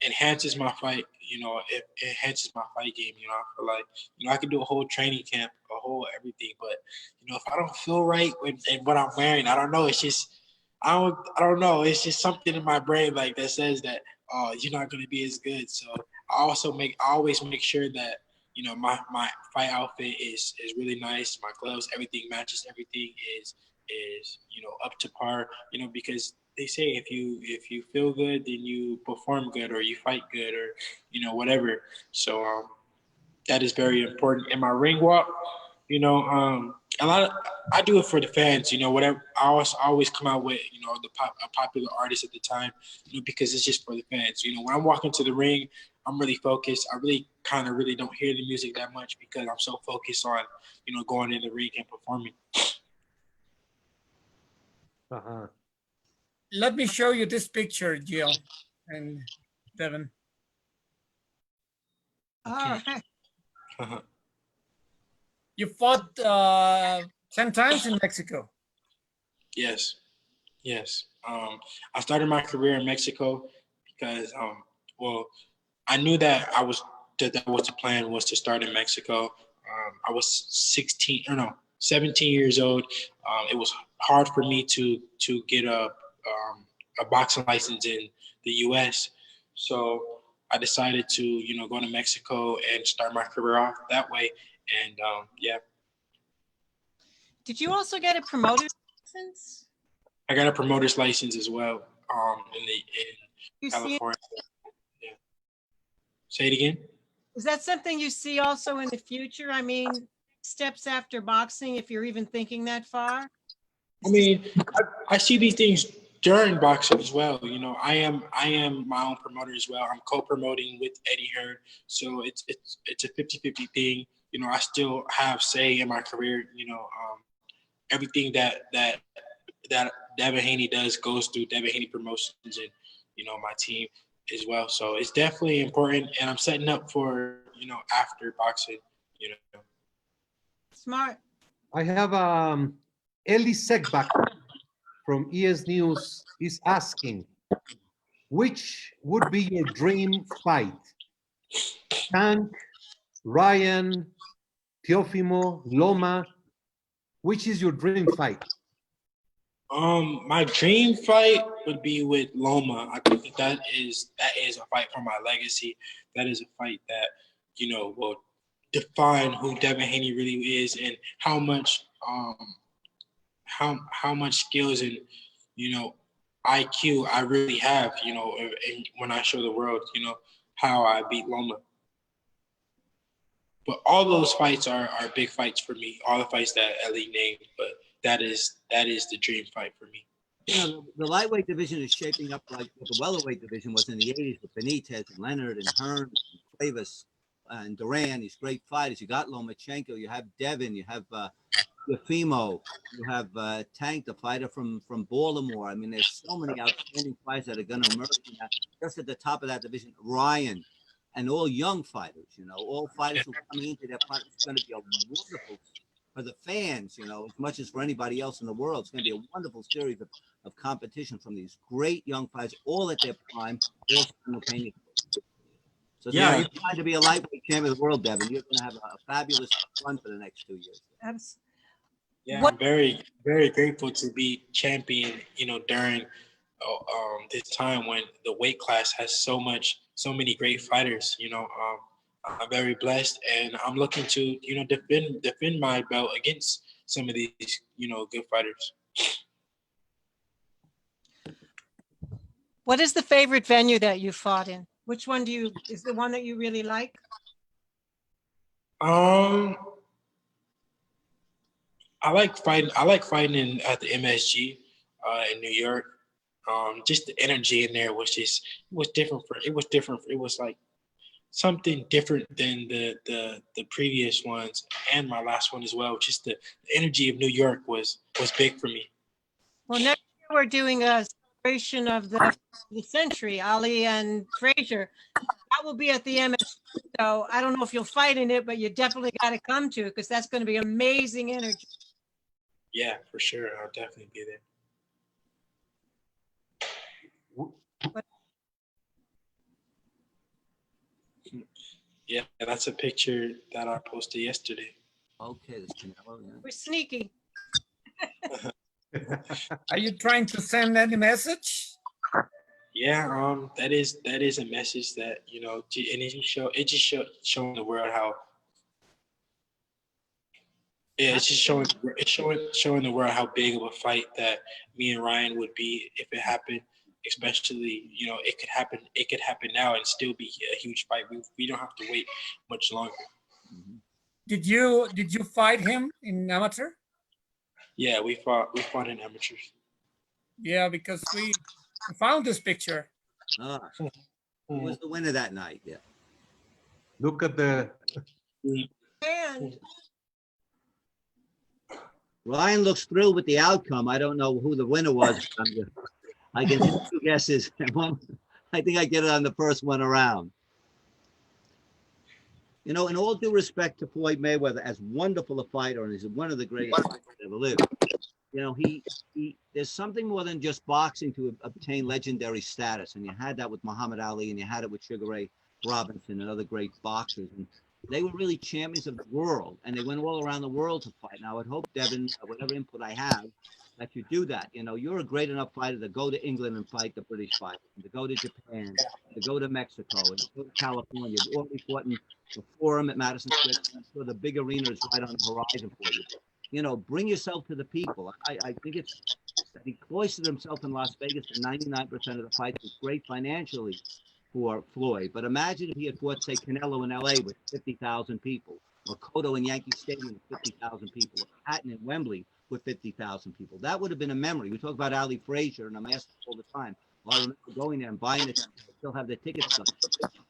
enhances my fight. You know, it enhances my fight game. You know, I feel like, you know, I can do a whole training camp, a whole everything, but you know, if I don't feel right in what I'm wearing, I don't know. It's just I don't know. It's just something in my brain like that says that you're not gonna be as good. So I always make sure that, you know, my fight outfit is really nice. My gloves, everything matches. Everything is, up to par, because they say if you feel good, then you perform good, or you fight good, or, whatever. So that is very important. In my ring walk, I do it for the fans, whatever. I always come out with, a popular artist at the time, because it's just for the fans. When I'm walking to the ring, I'm really focused. I really really don't hear the music that much because I'm so focused on, going in the ring and performing. Uh-huh. Let me show you this picture, Jill and Devin. All right. You fought 10 times in Mexico. Yes. I started my career in Mexico because, I knew that that was the plan, was to start in Mexico. I was 17 years old. It was hard for me to get a boxing license in the U.S. So I decided to, go to Mexico and start my career off that way. And yeah. Did you also get a promoter's license? I got a promoter's license as well. In You see, California. Yeah. Say it again. is that something you see also in the future? I mean, steps after boxing, if you're even thinking that far? I mean, I see these things during boxing as well. I am my own promoter as well. I'm co-promoting with Eddie Hearn, so it's a 50-50 thing. I still have say in my career. Everything that Devin Haney does goes through Devin Haney Promotions and my team as well. So it's definitely important, and I'm setting up for after boxing. Smart. I have 𝗧𝗔𝗟𝗞𝗦 from ES News is asking, which would be your dream fight? Tank, Ryan, Teofimo, Loma. Which is your dream fight? My dream fight would be with Loma. I think that is a fight for my legacy. That is a fight that will define who Devin Haney really is, and how much skills and IQ I really have. And when I show the world, how I beat Loma. But all those fights are big fights for me. All the fights that Ellie named, but that is the dream fight for me. The lightweight division is shaping up like what the welterweight division was in the 80s with Benitez and Leonard and Hearn and Cuevas and Duran, these great fighters. You got Lomachenko, you have Devin, you have Teofimo, you have Tank, the fighter from Baltimore. I mean, there's so many outstanding fights that are going to emerge. Just at the top of that division, Ryan, and all young fighters, all fighters who are coming into their fight. It's going to be a wonderful for the fans, as much as for anybody else in the world. It's going to be a wonderful series of competition from these great young fighters, all at their prime, all simultaneously. So yeah, you're trying to be a lightweight champion of the world, Devin. You're going to have a fabulous run for the next 2 years. Yeah, I'm very, very grateful to be champion, during this time when the weight class has so many great fighters. I'm very blessed, and I'm looking to, defend my belt against some of these, good fighters. What is the favorite venue that you fought in? Which one is the one that you really like? I like fighting at the MSG in New York. Just the energy in there was different. It was like something different than the previous ones and my last one as well. Just the energy of New York was big for me. Well, next year we're doing a celebration of the century, Ali and Frazier. That will be at the MSG. So I don't know if you'll fight in it, but you definitely got to come to it, because that's going to be amazing energy. Yeah, for sure. I'll definitely be there. Yeah, that's a picture that I posted yesterday. Okay, this Canelo, yeah. We're sneaky. Are you trying to send any message? Yeah, that is a message that, and it just showing the world how Yeah, it's just showing the world how big of a fight that me and Ryan would be if it happened. Especially, you know, it could happen. It could happen now and still be a huge fight. We don't have to wait much longer. Did you fight him in amateur? Yeah, we fought in amateurs. Yeah, because we found this picture. Ah, who was the winner that night? Yeah. Look at the And Ryan looks thrilled with the outcome. I don't know who the winner was. I can take two guesses. I think I get it on the first one around. You know, in all due respect to Floyd Mayweather, as wonderful a fighter, and he's one of the greatest fighters that ever lived. You know, he there's something more than just boxing to obtain legendary status, and you had that with Muhammad Ali, and you had it with Sugar Ray Robinson and other great boxers, and they were really champions of the world, and they went all around the world to fight. Now, I would hope, Devin, whatever input I have, that you do that. You know, you're a great enough fighter to go to England and fight the British fighters, and to go to Japan, to go to Mexico, and to go to California. You've already fought in the Forum at Madison Square Garden, so the big arena is right on the horizon for you. You know, bring yourself to the people. I think it's that he cloistered himself in Las Vegas for 99% of the fights. Was great financially for Floyd, but imagine if he had fought, say, Canelo in LA with 50,000 people, or Cotto in Yankee Stadium with 50,000 people, or Patton in Wembley with 50,000 people. That would have been a memory. We talk about Ali Frazier, and I'm asked all the time. Well, I remember going there and buying it. I still have the tickets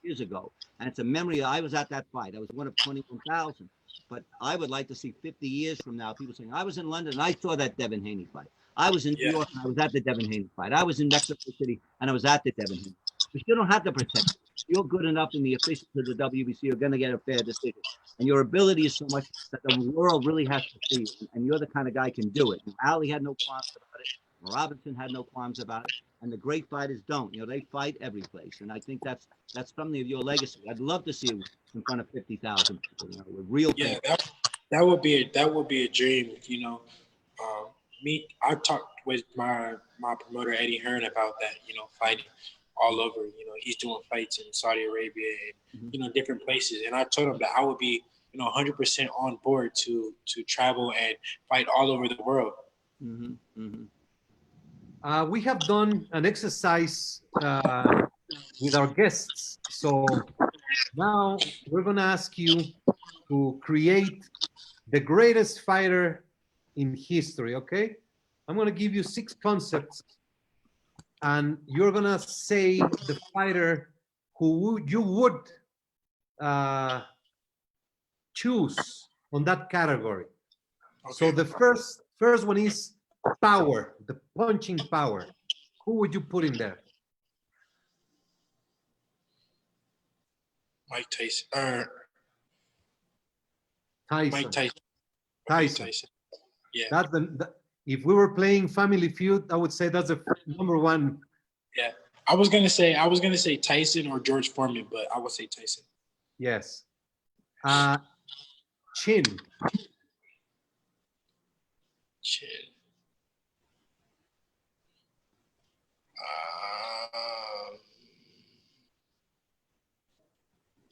years ago, and it's a memory. I was at that fight. I was one of 21,000. But I would like to see 50 years from now, people saying, I was in London and I saw that Devin Haney fight. I was in New York and I was at the Devin Haney fight. I was in Mexico City and I was at the Devin Haney. But you don't have to pretend. You're good enough, and the officials of the WBC are going to get a fair decision. And your ability is so much that the world really has to see you. And you're the kind of guy who can do it. And Ali had no qualms about it. Robinson had no qualms about it. And the great fighters don't. You know, they fight every place. And I think that's something of your legacy. I'd love to see you in front of 50,000 people, you know, with real Yeah, that would be a dream. You know, I talked with my promoter Eddie Hearn about that. You know, fighting all over. You know, he's doing fights in Saudi Arabia and you know, different places. And I told him that I would be, you know, 100% on board to travel and fight all over the world. We have done an exercise with our guests. So now we're going to ask you to create the greatest fighter in history, okay? I'm going to give you 6 concepts, and you're going to say the fighter who you would choose on that category. Okay. So the first one is power, the punching power. Who would you put in there? Mike Tyson. Tyson. Mike Tyson. Yeah. That's if we were playing Family Feud, I would say that's the number one. Yeah. I was gonna say Tyson or George Foreman, but I would say Tyson. Yes. Chin.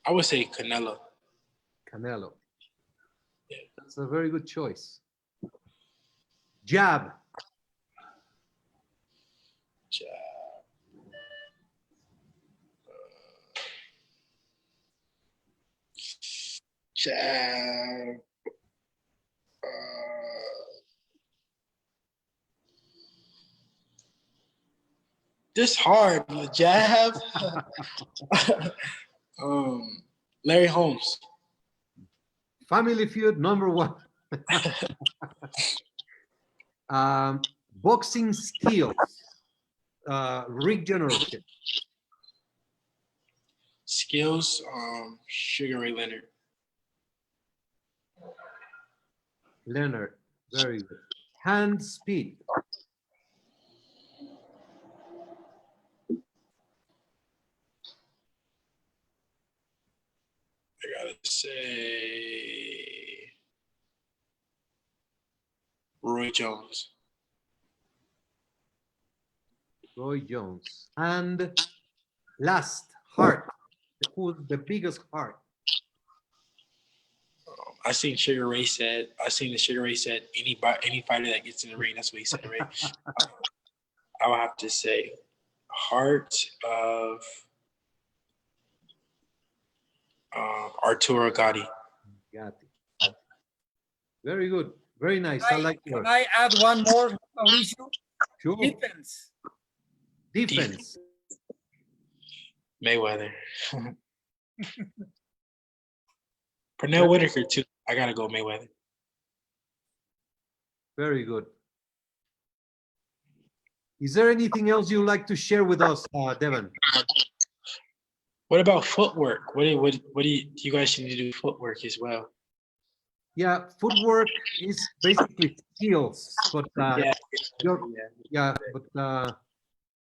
I would say Canelo. Canelo. Yeah. That's a very good choice. Jab. Jab. This hard, jab. Larry Holmes. Family Feud number one. Boxing skills. Rick Generation. Skills. Sugar Ray Leonard. Leonard, very good. Hand speed. I gotta say Roy Jones. Roy Jones. And last, heart. Who's the biggest heart? I seen the Sugar Ray said any fighter that gets in the ring, that's what he said, right? I would have to say heart of Arturo Gatti. Got it. Very good. Very nice. I like Can yours. I add one more, Mauricio? Sure. Defense. Defense. Mayweather. Pernell Whitaker too. I gotta go Mayweather. Very good. Is there anything else you'd like to share with us, Devin? What about footwork? What do you guys need to do footwork as well? Yeah, footwork is basically skills, but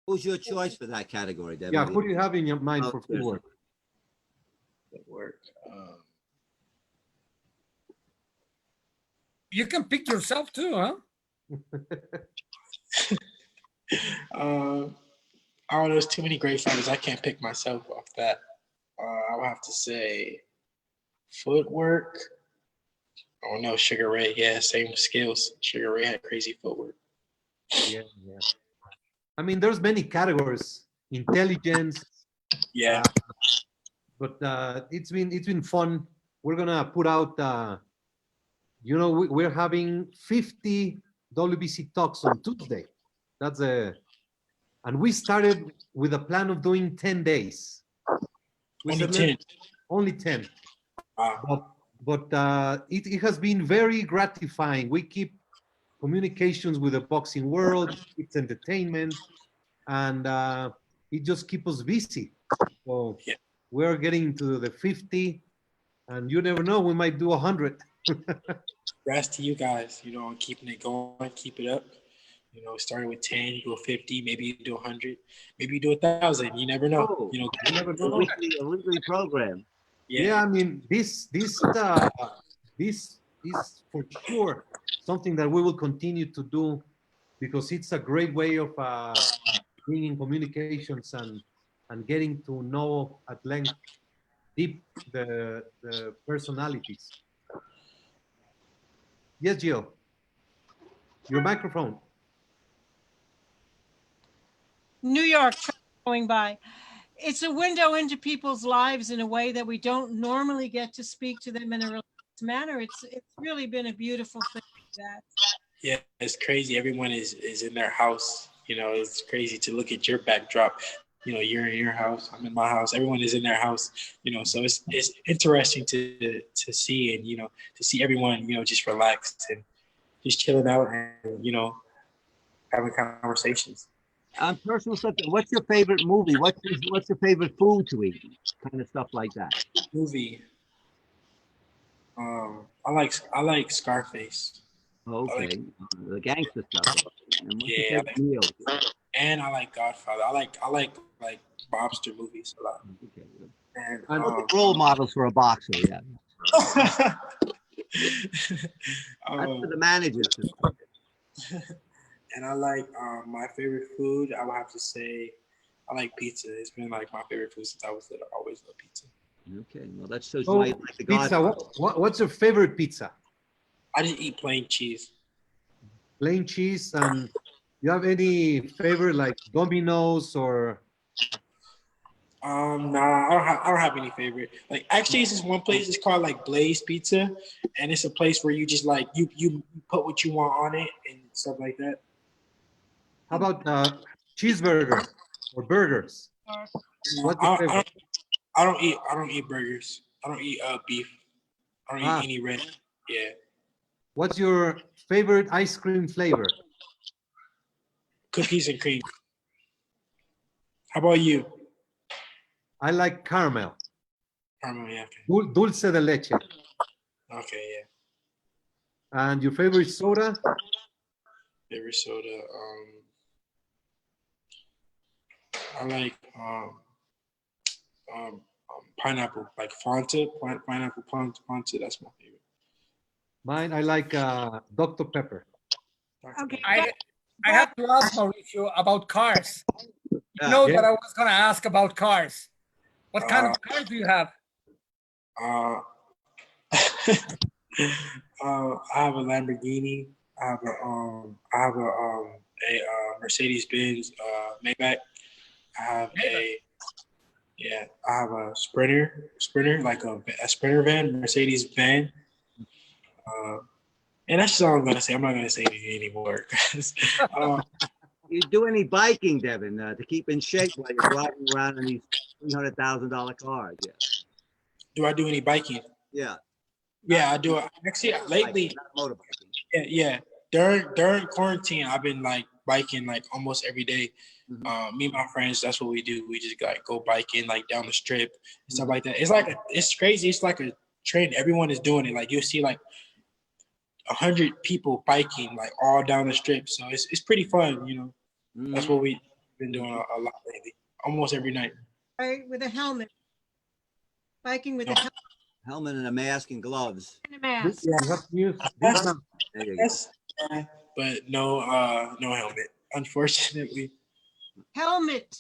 Who's your choice for that category, Devin? yeah, who do you have in your mind for footwork? Footwork. You can pick yourself too, huh? I don't know. There's too many great fighters. I can't pick myself off that. I'll have to say footwork. Oh no, Sugar Ray. Yeah, same skills. Sugar Ray had crazy footwork. Yeah. I mean, there's many categories. Intelligence. Yeah. But it's been fun. We're gonna put out. We're having 50 WBC talks on Tuesday. And we started with a plan of doing 10 days. Only 10. Only 10. Wow. But it has been very gratifying. We keep communications with the boxing world. It's entertainment, and it just keeps us busy. So yeah. We're getting to the 50, and you never know, we might do 100. Congrats to you guys, keeping it going, keep it up. Starting with 10, you go 50, maybe you do 100, maybe you do 1,000. You never know. Oh, You never a know. weekly program. Yeah, I mean, this is for sure something that we will continue to do, because it's a great way of being in communications and getting to know at length deep the personalities. Yes, Jill. Your microphone. New York going by. It's a window into people's lives in a way that we don't normally get to speak to them in a relaxed manner. It's really been a beautiful thing. Yeah, it's crazy. Everyone is in their house. It's crazy to look at your backdrop. You're in your house. I'm in my house. Everyone is in their house. So it's interesting to see, and to see everyone just relaxed and just chilling out and having conversations. On personal subject, what's your favorite movie? What's your favorite food to eat? Kind of stuff like that. Movie. I like Scarface. Okay, the gangster stuff. And what's Yeah, your favorite meal? And I like Godfather. I like mobster movies a lot. Okay, good. And Look at role models for a boxer, yeah. That's for the managers. And I like my favorite food. I would have to say I like pizza. It's been like my favorite food since I was little. I always love pizza. Okay, well that shows Oh, why you like the pizza. Godfather. What's your favorite pizza? I just eat plain cheese. Plain cheese. And you have any favorite like Domino's or? Nah, I don't have any favorite. Like actually, this is one place. It's called like Blaze Pizza, and it's a place where you just like you put what you want on it and stuff like that. How about cheeseburger or burgers? What's your favorite? I don't eat burgers. I don't eat beef. I don't eat any red. Yeah. What's your favorite ice cream flavor? Cookies and cream. How about you? I like caramel. Caramel, yeah. Dulce de leche. Okay, yeah. And your favorite soda? Favorite soda. I like pineapple, like Fanta, pineapple Fanta. That's my favorite. Mine, I like Dr. Pepper. Okay. I have to ask Mauricio about cars. You Yeah. know Yeah. that I was going to ask about cars. What kind of cars do you have? I have a Lamborghini. I have a Mercedes-Benz Maybach. I have I have a Sprinter, like a Sprinter van, Mercedes van. And that's just all I'm gonna say. I'm not gonna say anything anymore. 'Cause, You do any biking, Devin, to keep in shape while you're driving around in these $300,000 cars? Yeah. do I do any biking? Yeah. Yeah, I do. Actually, lately, Not motorbike. yeah. During quarantine, I've been like biking like almost every day. Me and my friends, that's what we do. We just like go biking like down the strip and stuff like that. It's crazy. It's like a trend. Everyone is doing it. Like you'll see like 100 people biking like all down the strip. So it's pretty fun, you know. That's what we've been doing a lot lately. Almost every night. Right, with a helmet. Biking with a Helmet and a mask and gloves. and a mask. You have to use Yes. this now. There you go. Yes, but no helmet, unfortunately. Helmet.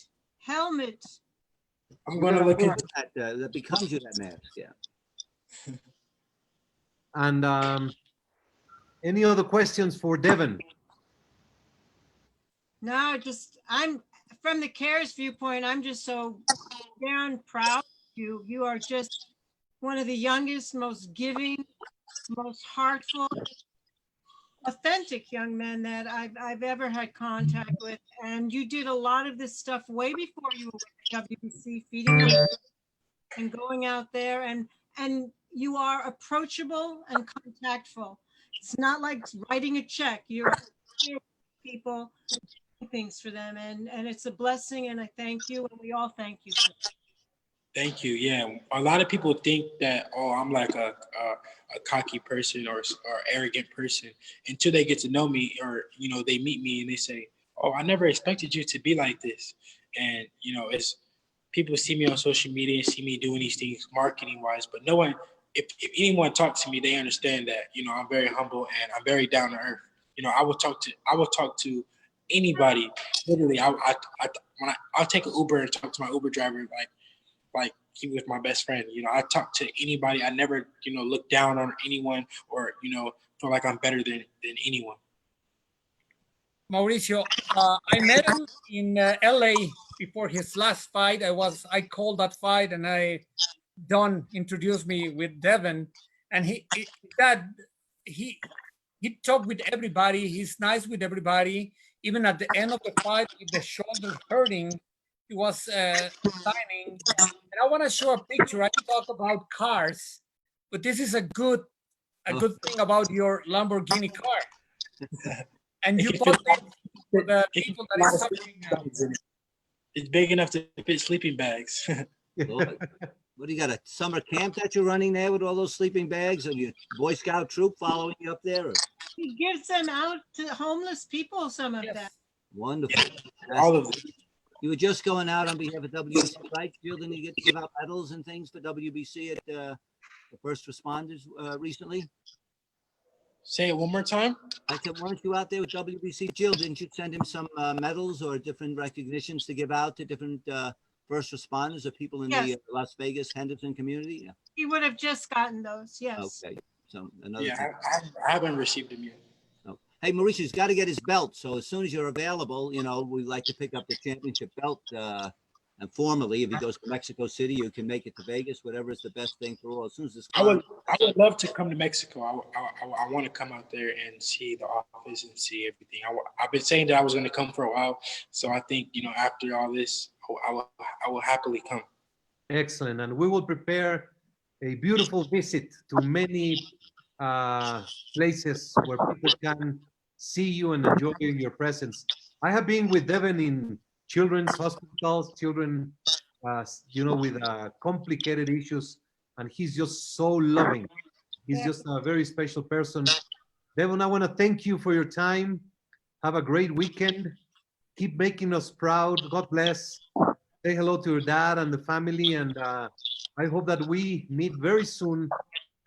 I'm gonna look into That becomes you, that mask. Yeah. And any other questions for Devin? No, I'm from the CARES viewpoint, I'm just so darn proud of you. You are just one of the youngest, most giving, most heartful, authentic young men that I've ever had contact with. And you did a lot of this stuff way before you were with WBC, feeding them and going out there. And you are approachable and contactful. It's not like writing a check. You're here with people, doing things for them. And it's a blessing. And I thank you. And we all thank you for that. Thank you. Yeah, a lot of people think that I'm like a cocky person or arrogant person until they get to know me, or they meet me and they say, "Oh, I never expected you to be like this." And it's people see me on social media and see me doing these things marketing wise, but no one, if anyone talks to me, they understand that I'm very humble and I'm very down to earth. I will talk to anybody. Literally, I'll take an Uber and talk to my Uber driver like he was my best friend. I talk to anybody. I never, look down on anyone or, feel like I'm better than anyone. Mauricio, I met him in LA before his last fight. I called that fight, and Don introduced me with Devin, and he talked with everybody. He's nice with everybody. Even at the end of the fight, with the shoulder hurting, he was signing. And I want to show a picture. I talk about cars, but this is a good thing about your Lamborghini car. And you bought it for the people that is suffering now. It's big enough to fit sleeping bags. Lord. What do you got, a summer camp that you're running there with all those sleeping bags? Are you Boy Scout troop following you up there? Or? He gives them out to homeless people, some of them. Wonderful. All of them. You were just going out on behalf of WBC, right? Didn't you get to give out medals and things for WBC at the first responders recently? Say it one more time. I said, weren't you out there with WBC? Jill, didn't you send him some medals or different recognitions to give out to different first responders or people in the Las Vegas, Henderson community? Yeah. He would have just gotten those, yes. Okay. So another Yeah, thing. I haven't received them yet. So, hey, Mauricio's got to get his belt. So as soon as you're available, we'd like to pick up the championship belt. And formally, if he goes to Mexico City, you can make it to Vegas, whatever is the best thing for all. As soon as this I would love to come to Mexico. I want to come out there and see the office and see everything. I've been saying that I was going to come for a while. So I think, after all this, I will happily come. Excellent. And we will prepare a beautiful visit to many places where people can see you and enjoy your presence. I have been with Devin in children's hospitals, children, with complicated issues, and he's just so loving. He's just a very special person. Devin, I want to thank you for your time. Have a great weekend. Keep making us proud. God bless. Say hello to your dad and the family, and I hope that we meet very soon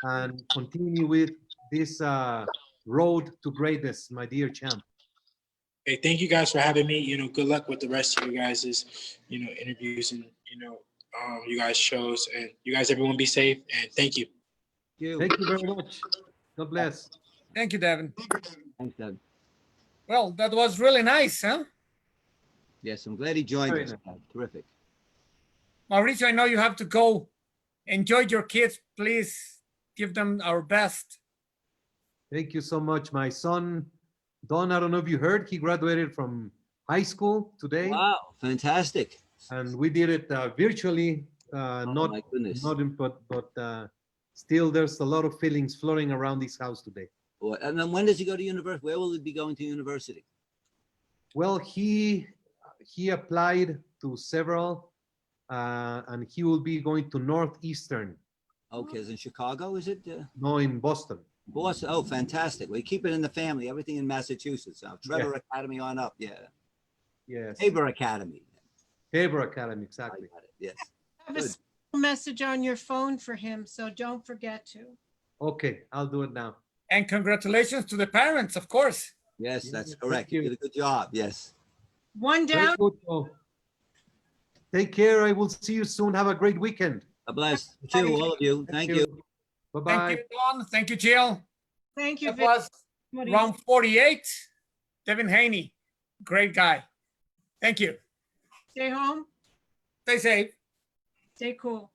and continue with this road to greatness, my dear champ. Hey, thank you guys for having me. Good luck with the rest of you guys' interviews and you guys shows, and you guys, everyone be safe, and thank you. Thank you very much. God bless. Thank you, Devin. Thanks, Doug. Well, that was really nice, huh? Yes, I'm glad he joined Very us. nice. Terrific. Mauricio, I know you have to go. Enjoy your kids. Please give them our best. Thank you so much. My son, Don, I don't know if you heard, he graduated from high school today. Wow, fantastic. And we did it virtually, not, my goodness. not in, but still there's a lot of feelings floating around this house today. Well, and then when does he go to university? Where will he be going to university? Well, he applied to several, and he will be going to Northeastern, Okay, it's in Chicago, is it? no, in Boston. Boston. Oh, fantastic. We keep it in the family. Everything in Massachusetts. Trevor Academy on up. Yeah. Yes. Tabor Academy. Tabor Academy, I exactly. got it. Yes. Have a Good. special message on your phone for him, so don't forget to. Okay, I'll do it now. And congratulations to the parents, of course. Yes, Yeah, that's thank correct. You you. did a good job. Yes. One Very down. good. So, take care. I will see you soon. Have a great weekend. God bless you, all of you. Thank you. Bye-bye. Thank you, Don. Thank you, Jill. Thank you, That was Victor. round 48. Devin Haney, great guy. Thank you. Stay home, Stay safe. stay cool.